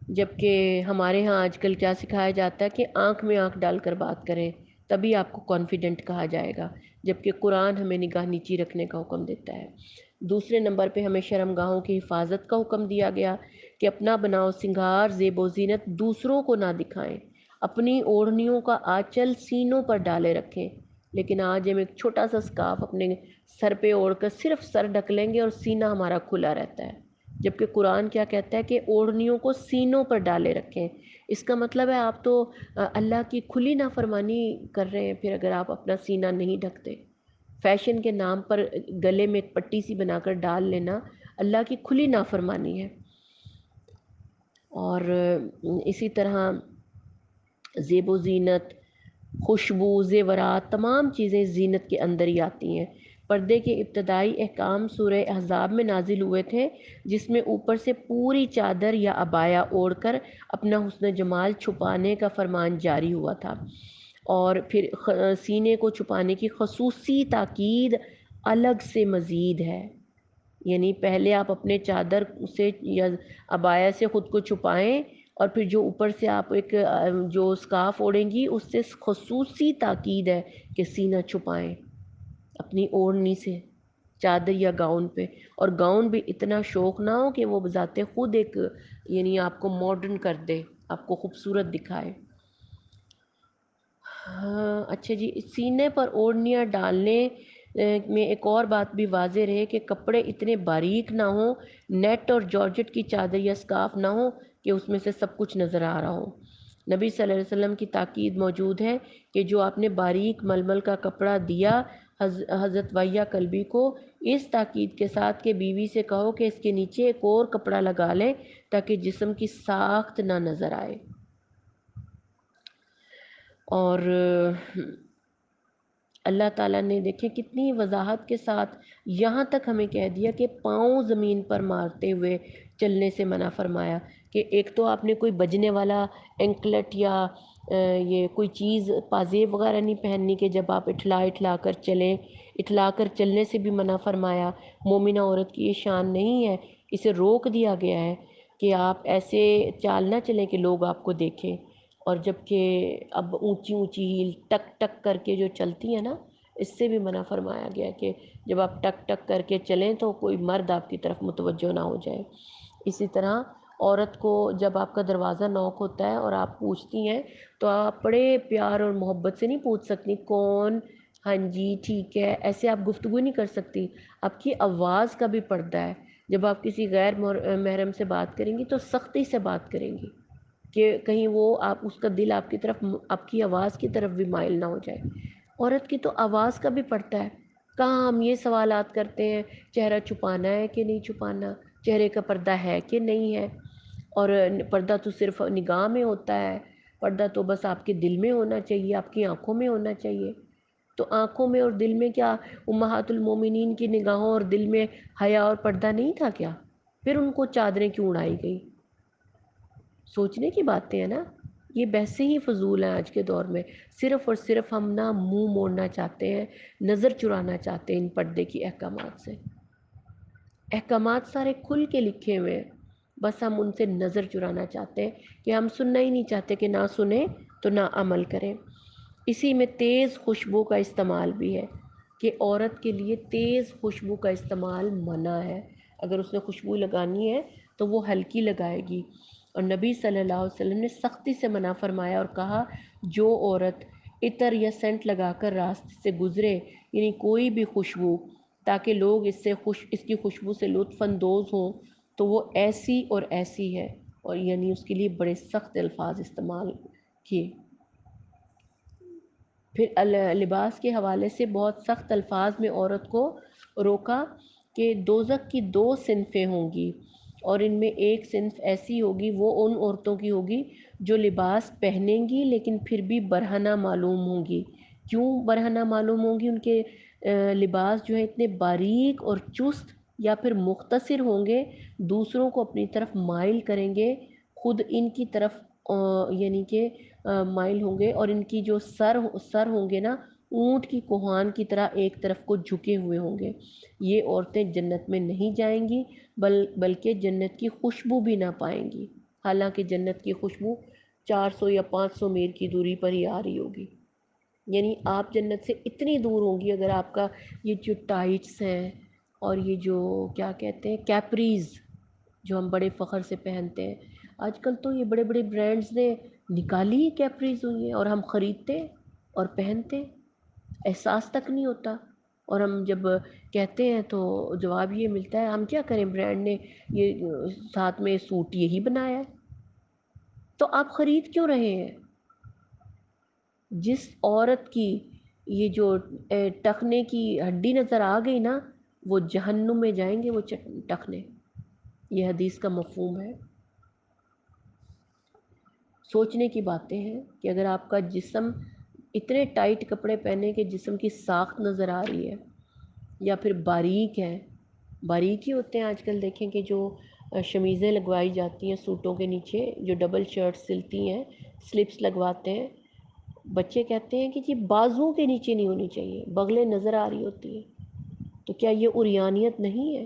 جبکہ ہمارے ہاں آج کل کیا سکھایا جاتا ہے کہ آنکھ میں آنکھ ڈال کر بات کریں تبھی آپ کو کانفیڈنٹ کہا جائے گا، جبکہ قرآن ہمیں نگاہ نیچی رکھنے کا حکم دیتا ہے۔ دوسرے نمبر پہ ہمیں شرمگاہوں کی حفاظت کا حکم دیا گیا کہ اپنا بناؤ سنگار، زیب و زینت دوسروں کو نہ دکھائیں، اپنی اوڑھنیوں کا آنچل سینوں پر ڈالے رکھیں لیکن آج ہم ایک چھوٹا سا اسکارف اپنے سر پہ اوڑھ کر صرف سر ڈھک لیں گے اور سینہ ہمارا کھلا رہتا ہے، جبکہ قرآن کیا کہتا ہے کہ اوڑھنیوں کو سینوں پر ڈالے رکھیں۔ اس کا مطلب ہے آپ تو اللہ کی کھلی نافرمانی کر رہے ہیں پھر اگر آپ اپنا سینہ نہیں ڈھکتے۔ فیشن کے نام پر گلے میں ایک پٹی سی بنا کر ڈال لینا اللہ کی کھلی نافرمانی ہے۔ اور اسی طرح زیب و زینت، خوشبو، زیورات، تمام چیزیں زینت کے اندر ہی آتی ہیں۔ پردے کے ابتدائی احکام سورہ احزاب میں نازل ہوئے تھے، جس میں اوپر سے پوری چادر یا عبایا اوڑھ کر اپنا حسن جمال چھپانے کا فرمان جاری ہوا تھا، اور پھر سینے کو چھپانے کی خصوصی تاکید الگ سے مزید ہے۔ یعنی پہلے آپ اپنے چادر سے یا عبایا سے خود کو چھپائیں، اور پھر جو اوپر سے آپ ایک جو اسکارف اوڑھیں گی اس سے خصوصی تاکید ہے کہ سینہ چھپائیں اپنی اوڑھنی سے، چادر یا گاؤن پہ، اور گاؤن بھی اتنا شوق نہ ہو کہ وہ بذات خود ایک یعنی آپ کو ماڈرن کر دے، آپ کو خوبصورت دکھائے۔ ہاں اچھا جی، سینے پر اوڑھنیاں ڈالنے میں ایک اور بات بھی واضح رہے کہ کپڑے اتنے باریک نہ ہوں، نیٹ اور جارجٹ کی چادر یا اسکارف نہ ہو کہ اس میں سے سب کچھ نظر آ رہا ہو۔ نبی صلی اللہ علیہ وسلم کی تاکید موجود ہے کہ جو آپ نے باریک ململ کا کپڑا دیا حضرت وحیہ کلبی کو، اس تاکید کے ساتھ کہ بیوی سے کہو کہ اس کے نیچے ایک اور کپڑا لگا لیں تاکہ جسم کی ساخت نہ نظر آئے۔ اور اللہ تعالیٰ نے دیکھیں کتنی وضاحت کے ساتھ یہاں تک ہمیں کہہ دیا کہ پاؤں زمین پر مارتے ہوئے چلنے سے منع فرمایا، کہ ایک تو آپ نے کوئی بجنے والا اینکلٹ یا یہ کوئی چیز پازیب وغیرہ نہیں پہننی کہ جب آپ اٹھلا کر چلیں، اٹھلا کر چلنے سے بھی منع فرمایا۔ مومنہ عورت کی یہ شان نہیں ہے، اسے روک دیا گیا ہے کہ آپ ایسے چال نہ چلیں کہ لوگ آپ کو دیکھیں۔ اور جب کہ اب اونچی اونچی ہیل ٹک ٹک کر کے جو چلتی ہیں نا، اس سے بھی منع فرمایا گیا کہ جب آپ ٹک ٹک کر کے چلیں تو کوئی مرد آپ کی طرف متوجہ نہ ہو جائے۔ اسی طرح عورت کو جب آپ کا دروازہ نوک ہوتا ہے اور آپ پوچھتی ہیں تو آپ بڑے پیار اور محبت سے نہیں پوچھ سکتی کون، ہاں جی ٹھیک ہے، ایسے آپ گفتگو نہیں کر سکتی۔ آپ کی آواز کا بھی پردہ ہے، جب آپ کسی غیر محرم سے بات کریں گی تو سختی سے بات کریں گی کہ کہیں وہ آپ اس کا دل آپ کی طرف، آپ کی آواز کی طرف بھی مائل نہ ہو جائے۔ عورت کی تو آواز کا بھی پڑتا ہے۔ کہاں ہم یہ سوالات کرتے ہیں چہرہ چھپانا ہے کہ نہیں چھپانا، چہرے کا پردہ ہے کہ نہیں ہے، اور پردہ تو صرف نگاہ میں ہوتا ہے، پردہ تو بس آپ کے دل میں ہونا چاہیے، آپ کی آنکھوں میں ہونا چاہیے۔ تو آنکھوں میں اور دل میں کیا امہات المومنین کی نگاہوں اور دل میں حیا اور پردہ نہیں تھا کیا؟ پھر ان کو چادریں کیوں اڑائی گئی؟ سوچنے کی باتیں ہیں نا، یہ بحثیں ہی فضول ہیں آج کے دور میں۔ صرف اور صرف ہم نا منہ موڑنا چاہتے ہیں، نظر چرانا چاہتے ہیں ان پردے کی احکامات سے۔ احکامات سارے کھل کے لکھے ہوئے ہیں، بس ہم ان سے نظر چرانا چاہتے ہیں کہ ہم سننا ہی نہیں چاہتے، کہ نہ سنیں تو نہ عمل کریں۔ اسی میں تیز خوشبو کا استعمال بھی ہے کہ عورت کے لیے تیز خوشبو کا استعمال منع ہے۔ اگر اس نے خوشبو لگانی ہے تو وہ ہلکی لگائے گی، اور نبی صلی اللہ علیہ وسلم نے سختی سے منع فرمایا اور کہا جو عورت عطر یا سینٹ لگا کر راستے سے گزرے، یعنی کوئی بھی خوشبو، تاکہ لوگ اس کی خوشبو سے لطف اندوز ہوں، تو وہ ایسی اور ایسی ہے، اور یعنی اس کے لیے بڑے سخت الفاظ استعمال کیے۔ پھر لباس کے حوالے سے بہت سخت الفاظ میں عورت کو روکا کہ دوزخ کی دو صنفیں ہوں گی، اور ان میں ایک صنف ایسی ہوگی، وہ ان عورتوں کی ہوگی جو لباس پہنیں گی لیکن پھر بھی برہنہ معلوم ہوں گی۔ کیوں برہنہ معلوم ہوں گی؟ ان کے لباس جو ہے اتنے باریک اور چست یا پھر مختصر ہوں گے، دوسروں کو اپنی طرف مائل کریں گے، خود ان کی طرف یعنی کہ مائل ہوں گے، اور ان کی جو سر ہوں گے نا، اونٹ کی کوہان کی طرح ایک طرف کو جھکے ہوئے ہوں گے۔ یہ عورتیں جنت میں نہیں جائیں گی، بلکہ جنت کی خوشبو بھی نہ پائیں گی، حالانکہ جنت کی خوشبو 400 یا 500 میل کی دوری پر ہی آ رہی ہوگی۔ یعنی آپ جنت سے اتنی دور ہوں گی، اگر آپ کا یہ جو ٹائٹس ہیں اور یہ جو کیا کہتے ہیں کیپریز جو ہم بڑے فخر سے پہنتے ہیں، آج کل تو یہ بڑے بڑے برانڈز نے نکالی ہی کیپریز ہوئی ہیں، اور ہم خریدتے اور پہنتے۔ احساس تک نہیں ہوتا، اور ہم جب کہتے ہیں تو جواب یہ ملتا ہے ہم کیا کریں، برانڈ نے یہ ساتھ میں سوٹ یہی بنایا ہے، تو آپ خرید کیوں رہے ہیں؟ جس عورت کی یہ جو ٹخنے کی ہڈی نظر آ گئی نا، وہ جہنم میں جائیں گے وہ ٹخنے، یہ حدیث کا مفہوم ہے۔ سوچنے کی باتیں ہیں کہ اگر آپ کا جسم اتنے ٹائٹ کپڑے پہنے کہ جسم کی ساخت نظر آ رہی ہے، یا پھر باریک ہے، باریک ہی ہوتے ہیں آج کل، دیکھیں کہ جو شمیزیں لگوائی جاتی ہیں سوٹوں کے نیچے، جو ڈبل شرٹ سلتی ہیں، سلپس لگواتے ہیں، بچے کہتے ہیں کہ جی بازو کے نیچے نہیں ہونی چاہیے، بغلیں نظر آ رہی ہوتی ہیں، تو کیا یہ عریانیت نہیں ہے؟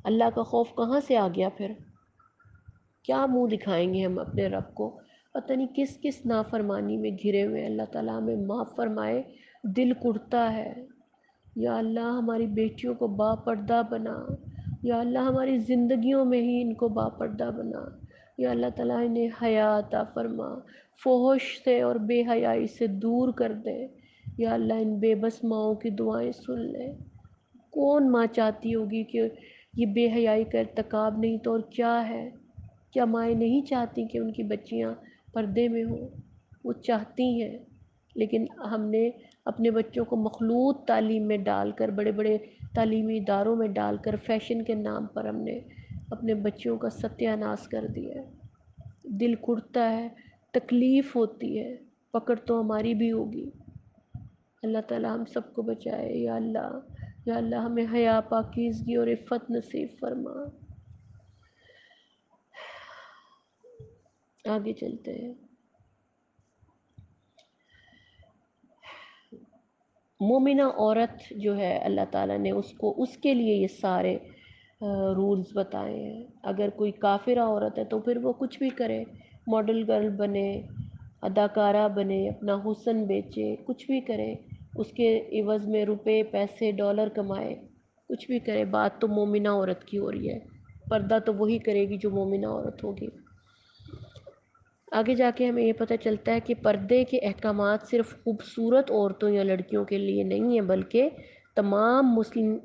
اللہ کا خوف کہاں سے آ گیا پھر؟ کیا منہ دکھائیں گے ہم اپنے رب کو؟ پتہ نہیں کس کس نافرمانی میں گھرے ہوئے، اللہ تعالیٰ ہمیں معاف فرمائے۔ دل کڑتا ہے، یا اللہ ہماری بیٹیوں کو با پردہ بنا، یا اللہ ہماری زندگیوں میں ہی ان کو با پردہ بنا، یا اللہ تعالیٰ انہیں حیا عطا فرما، فحش سے اور بے حیائی سے دور کر دے، یا اللہ ان بے بس ماؤں کی دعائیں سن لے۔ کون ماں چاہتی ہوگی کہ یہ بے حیائی کا ارتکاب نہیں تو اور کیا ہے؟ کیا مائیں نہیں چاہتی کہ ان کی بچیاں پردے میں ہوں؟ وہ چاہتی ہیں، لیکن ہم نے اپنے بچوں کو مخلوط تعلیم میں ڈال کر، بڑے بڑے تعلیمی اداروں میں ڈال کر، فیشن کے نام پر ہم نے اپنے بچوں کا ستیہ ناش کر دیا ہے۔ دل کڑتا ہے، تکلیف ہوتی ہے، پکڑ تو ہماری بھی ہوگی۔ اللہ تعالیٰ ہم سب کو بچائے، یا اللہ، یا اللہ ہمیں حیا، پاکیزگی اور عفت نصیب فرما۔ آگے چلتے ہیں۔ مومنہ عورت جو ہے، اللہ تعالیٰ نے اس کے لیے یہ سارے رولز بتائے ہیں۔ اگر کوئی کافرہ عورت ہے تو پھر وہ کچھ بھی کرے، ماڈل گرل بنے، اداکارہ بنے، اپنا حسن بیچے، کچھ بھی کرے، اس کے عوض میں روپے، پیسے، ڈالر کمائے، کچھ بھی کرے، بات تو مومنہ عورت کی ہو رہی ہے۔ پردہ تو وہی کرے گی جو مومنہ عورت ہوگی۔ آگے جا کے ہمیں یہ پتہ چلتا ہے کہ پردے کے احکامات صرف خوبصورت عورتوں یا لڑکیوں کے لیے نہیں ہیں، بلکہ تمام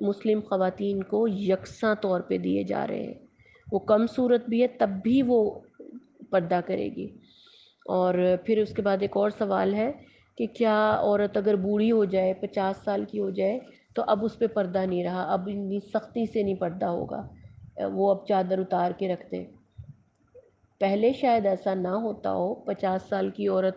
مسلم خواتین کو یکساں طور پہ دیے جا رہے ہیں۔ وہ کم صورت بھی ہے تب بھی وہ پردہ کرے گی۔ اور پھر اس کے بعد ایک اور سوال ہے کہ کیا عورت اگر بوڑھی ہو جائے، 50 سال کی ہو جائے، تو اب اس پہ پردہ نہیں رہا، اب اتنی سختی سے نہیں پردہ ہوگا، وہ اب چادر اتار کے رکھ دے؟ پہلے شاید ایسا نہ ہوتا ہو، 50 سال کی عورت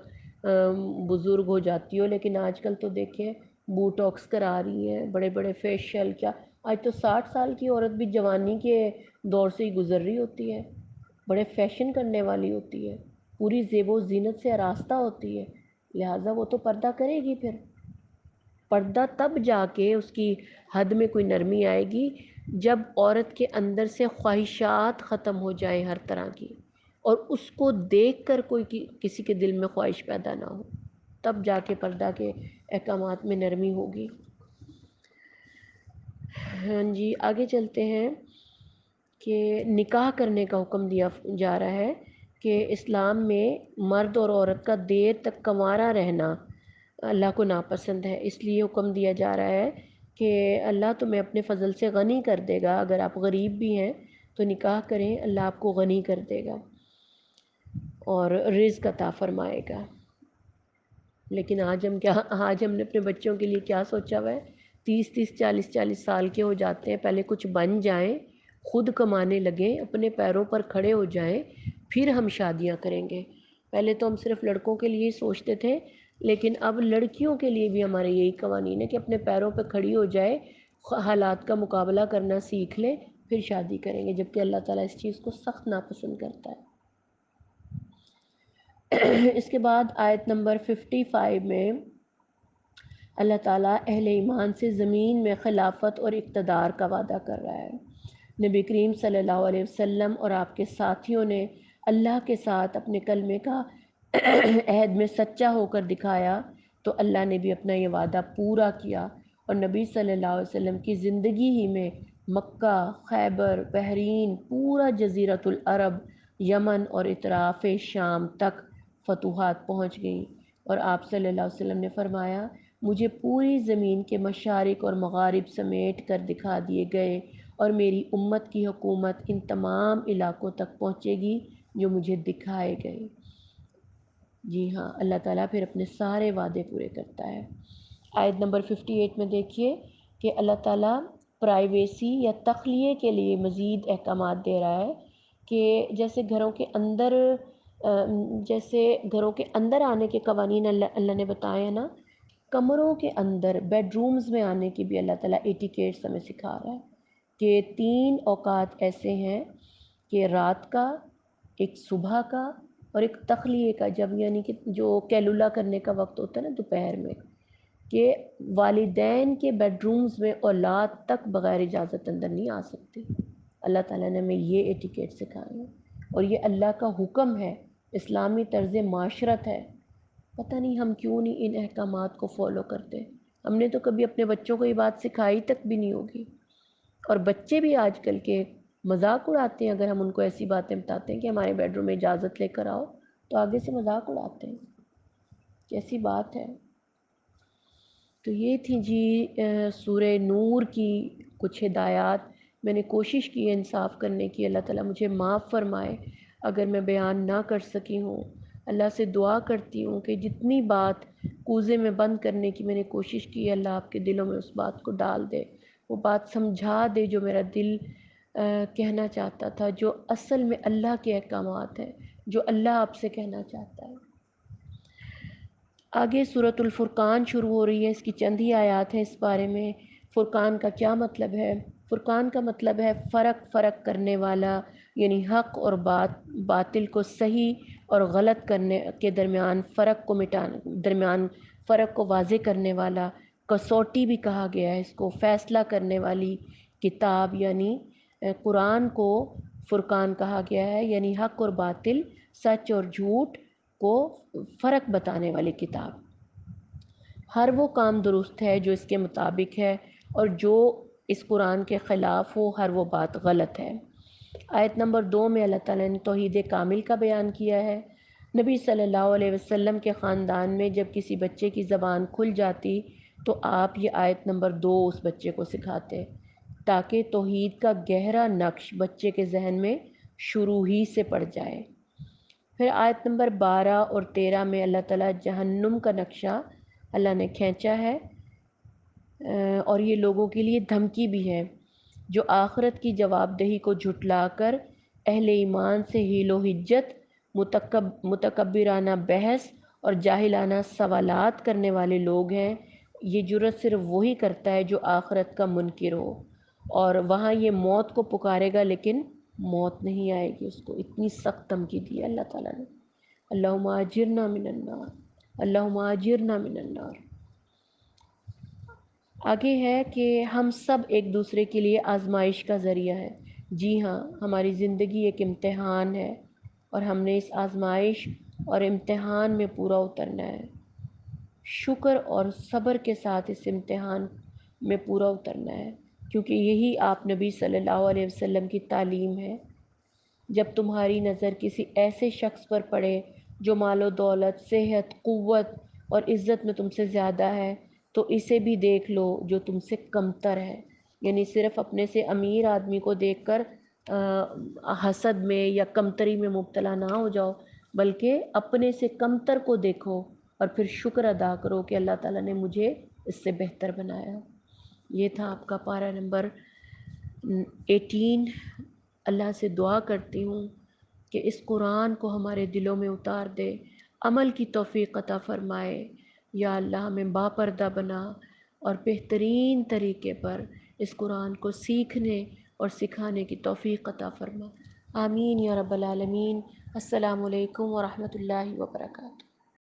بزرگ ہو جاتی ہو، لیکن آج کل تو دیکھیں بوٹاکس کرا رہی ہیں، بڑے بڑے فیشیل، کیا آج تو 60 سال کی عورت بھی جوانی کے دور سے ہی گزر رہی ہوتی ہے، بڑے فیشن کرنے والی ہوتی ہے، پوری زیب و زینت سے آراستہ ہوتی ہے، لہٰذا وہ تو پردہ کرے گی۔ پھر پردہ تب جا کے اس کی حد میں کوئی نرمی آئے گی جب عورت کے اندر سے خواہشات ختم ہو جائیں ہر طرح کی، اور اس کو دیکھ کر کوئی کسی کے دل میں خواہش پیدا نہ ہو، تب جا کے پردہ کے احکامات میں نرمی ہوگی۔ ہاں جی، آگے چلتے ہیں کہ نکاح کرنے کا حکم دیا جا رہا ہے کہ اسلام میں مرد اور عورت کا دیر تک کنوارا رہنا اللہ کو ناپسند ہے، اس لیے حکم دیا جا رہا ہے کہ اللہ تمہیں اپنے فضل سے غنی کر دے گا، اگر آپ غریب بھی ہیں تو نکاح کریں، اللہ آپ کو غنی کر دے گا اور رزق عطا فرمائے گا۔ لیکن آج ہم نے اپنے بچوں کے لیے کیا سوچا ہوا ہے؟ 30 40 سال کے ہو جاتے ہیں، پہلے کچھ بن جائیں، خود کمانے لگیں، اپنے پیروں پر کھڑے ہو جائیں، پھر ہم شادیاں کریں گے۔ پہلے تو ہم صرف لڑکوں کے لیے سوچتے تھے، لیکن اب لڑکیوں کے لیے بھی ہمارے یہی قوانین ہے کہ اپنے پیروں پہ کھڑی ہو جائے، حالات کا مقابلہ کرنا سیکھ لے، پھر شادی کریں گے، جبکہ اللہ تعالیٰ اس چیز کو سخت ناپسند کرتا ہے۔ اس کے بعد آیت نمبر 55 میں اللہ تعالیٰ اہل ایمان سے زمین میں خلافت اور اقتدار کا وعدہ کر رہا ہے۔ نبی کریم صلی اللہ علیہ وسلم اور آپ کے ساتھیوں نے اللہ کے ساتھ اپنے کلمے کا عہد میں سچا ہو کر دکھایا، تو اللہ نے بھی اپنا یہ وعدہ پورا کیا، اور نبی صلی اللہ علیہ وسلم کی زندگی ہی میں مکہ، خیبر، بحرین، پورا جزیرۃ العرب، یمن اور اطراف شام تک فتوحات پہنچ گئیں، اور آپ صلی اللہ علیہ وسلم نے فرمایا مجھے پوری زمین کے مشارق اور مغارب سمیٹ کر دکھا دیے گئے، اور میری امت کی حکومت ان تمام علاقوں تک پہنچے گی جو مجھے دکھائے گئے۔ جی ہاں، اللہ تعالیٰ پھر اپنے سارے وعدے پورے کرتا ہے۔ آیت نمبر 58 میں دیکھیے کہ اللہ تعالیٰ پرائیویسی یا تخلیے کے لیے مزید احکامات دے رہا ہے کہ جیسے گھروں کے اندر آنے کے قوانین اللہ نے بتائے ہیں نا، کمروں کے اندر بیڈ رومز میں آنے کی بھی اللہ تعالیٰ ایٹیکیٹس ہمیں سکھا رہا ہے کہ 3 اوقات ایسے ہیں کہ رات کا، ایک صبح کا، اور ایک تخلیے کا، جب یعنی کہ جو کیلولہ کرنے کا وقت ہوتا ہے نا دوپہر میں، کہ والدین کے بیڈ رومز میں اولاد تک بغیر اجازت اندر نہیں آ سکتی۔ اللہ تعالیٰ نے ہمیں یہ ایٹیکیٹ سکھائے ہیں، اور یہ اللہ کا حکم ہے، اسلامی طرز معاشرت ہے۔ پتہ نہیں ہم کیوں نہیں ان احکامات کو فالو کرتے۔ ہم نے تو کبھی اپنے بچوں کو یہ بات سکھائی تک بھی نہیں ہوگی، اور بچے بھی آج کل کے مذاق اڑاتے ہیں۔ اگر ہم ان کو ایسی باتیں بتاتے ہیں کہ ہمارے بیڈ روم میں اجازت لے کر آؤ، تو آگے سے مذاق اڑاتے ہیں۔ کیسی بات ہے۔ تو یہ تھی جی سورہ نور کی کچھ ہدایات۔ میں نے کوشش کی ہے انصاف کرنے کی، اللہ تعالیٰ مجھے معاف فرمائے اگر میں بیان نہ کر سکی ہوں۔ اللہ سے دعا کرتی ہوں کہ جتنی بات کوزے میں بند کرنے کی میں نے کوشش کی ہے، اللہ آپ کے دلوں میں اس بات کو ڈال دے، وہ بات سمجھا دے جو میرا دل کہنا چاہتا تھا، جو اصل میں اللہ کے احکامات ہیں، جو اللہ آپ سے کہنا چاہتا ہے۔ آگے سورۃ الفرقان شروع ہو رہی ہے، اس کی چند ہی آیات ہیں اس بارے میں۔ فرقان کا کیا مطلب ہے؟ فرقان کا مطلب ہے فرق کرنے والا، یعنی حق اور باطل کو صحیح اور غلط کرنے کے درمیان فرق کو واضح کرنے والا۔ کسوٹی بھی کہا گیا ہے اس کو، فیصلہ کرنے والی کتاب، یعنی قرآن کو فرقان کہا گیا ہے، یعنی حق اور باطل، سچ اور جھوٹ کو فرق بتانے والی کتاب۔ ہر وہ کام درست ہے جو اس کے مطابق ہے، اور جو اس قرآن کے خلاف ہو ہر وہ بات غلط ہے۔ آیت نمبر 2 میں اللہ تعالیٰ نے توحید کامل کا بیان کیا ہے۔ نبی صلی اللہ علیہ وسلم کے خاندان میں جب کسی بچے کی زبان کھل جاتی تو آپ یہ آیت نمبر 2 اس بچے کو سکھاتے، تاکہ توحید کا گہرا نقش بچے کے ذہن میں شروع ہی سے پڑ جائے۔ پھر آیت نمبر 12 اور 13 میں اللہ تعالیٰ جہنم کا نقشہ اللہ نے کھینچا ہے، اور یہ لوگوں کے لیے دھمکی بھی ہے جو آخرت کی جواب دہی کو جھٹلا کر اہل ایمان سے حیل و حجت، متکبرانہ بحث اور جاہلانہ سوالات کرنے والے لوگ ہیں۔ یہ جرت صرف وہی کرتا ہے جو آخرت کا منکر ہو، اور وہاں یہ موت کو پکارے گا لیکن موت نہیں آئے گی اس کو۔ اتنی سخت دھمکی دی ہے اللہ تعالیٰ نے۔ اللہم اجرنا من النار، اللہم اجرنا من النار۔ آگے ہے کہ ہم سب ایک دوسرے کے لیے آزمائش کا ذریعہ ہیں۔ جی ہاں، ہماری زندگی ایک امتحان ہے، اور ہم نے اس آزمائش اور امتحان میں پورا اترنا ہے۔ شکر اور صبر کے ساتھ اس امتحان میں پورا اترنا ہے، کیونکہ یہی آپ نبی صلی اللہ علیہ وسلم کی تعلیم ہے۔ جب تمہاری نظر کسی ایسے شخص پر پڑے جو مال و دولت، صحت، قوت اور عزت میں تم سے زیادہ ہے، تو اسے بھی دیکھ لو جو تم سے کمتر ہے۔ یعنی صرف اپنے سے امیر آدمی کو دیکھ کر حسد میں یا کمتری میں مبتلا نہ ہو جاؤ، بلکہ اپنے سے کمتر کو دیکھو اور پھر شکر ادا کرو کہ اللہ تعالیٰ نے مجھے اس سے بہتر بنایا۔ یہ تھا آپ کا پارہ نمبر 18۔ اللہ سے دعا کرتی ہوں کہ اس قرآن کو ہمارے دلوں میں اتار دے، عمل کی توفیق عطا فرمائے۔ یا اللہ ہمیں باپردہ بنا اور بہترین طریقے پر اس قرآن کو سیکھنے اور سکھانے کی توفیق عطا فرما۔ آمین یا رب العالمین۔ السلام علیکم ورحمۃ اللہ وبرکاتہ۔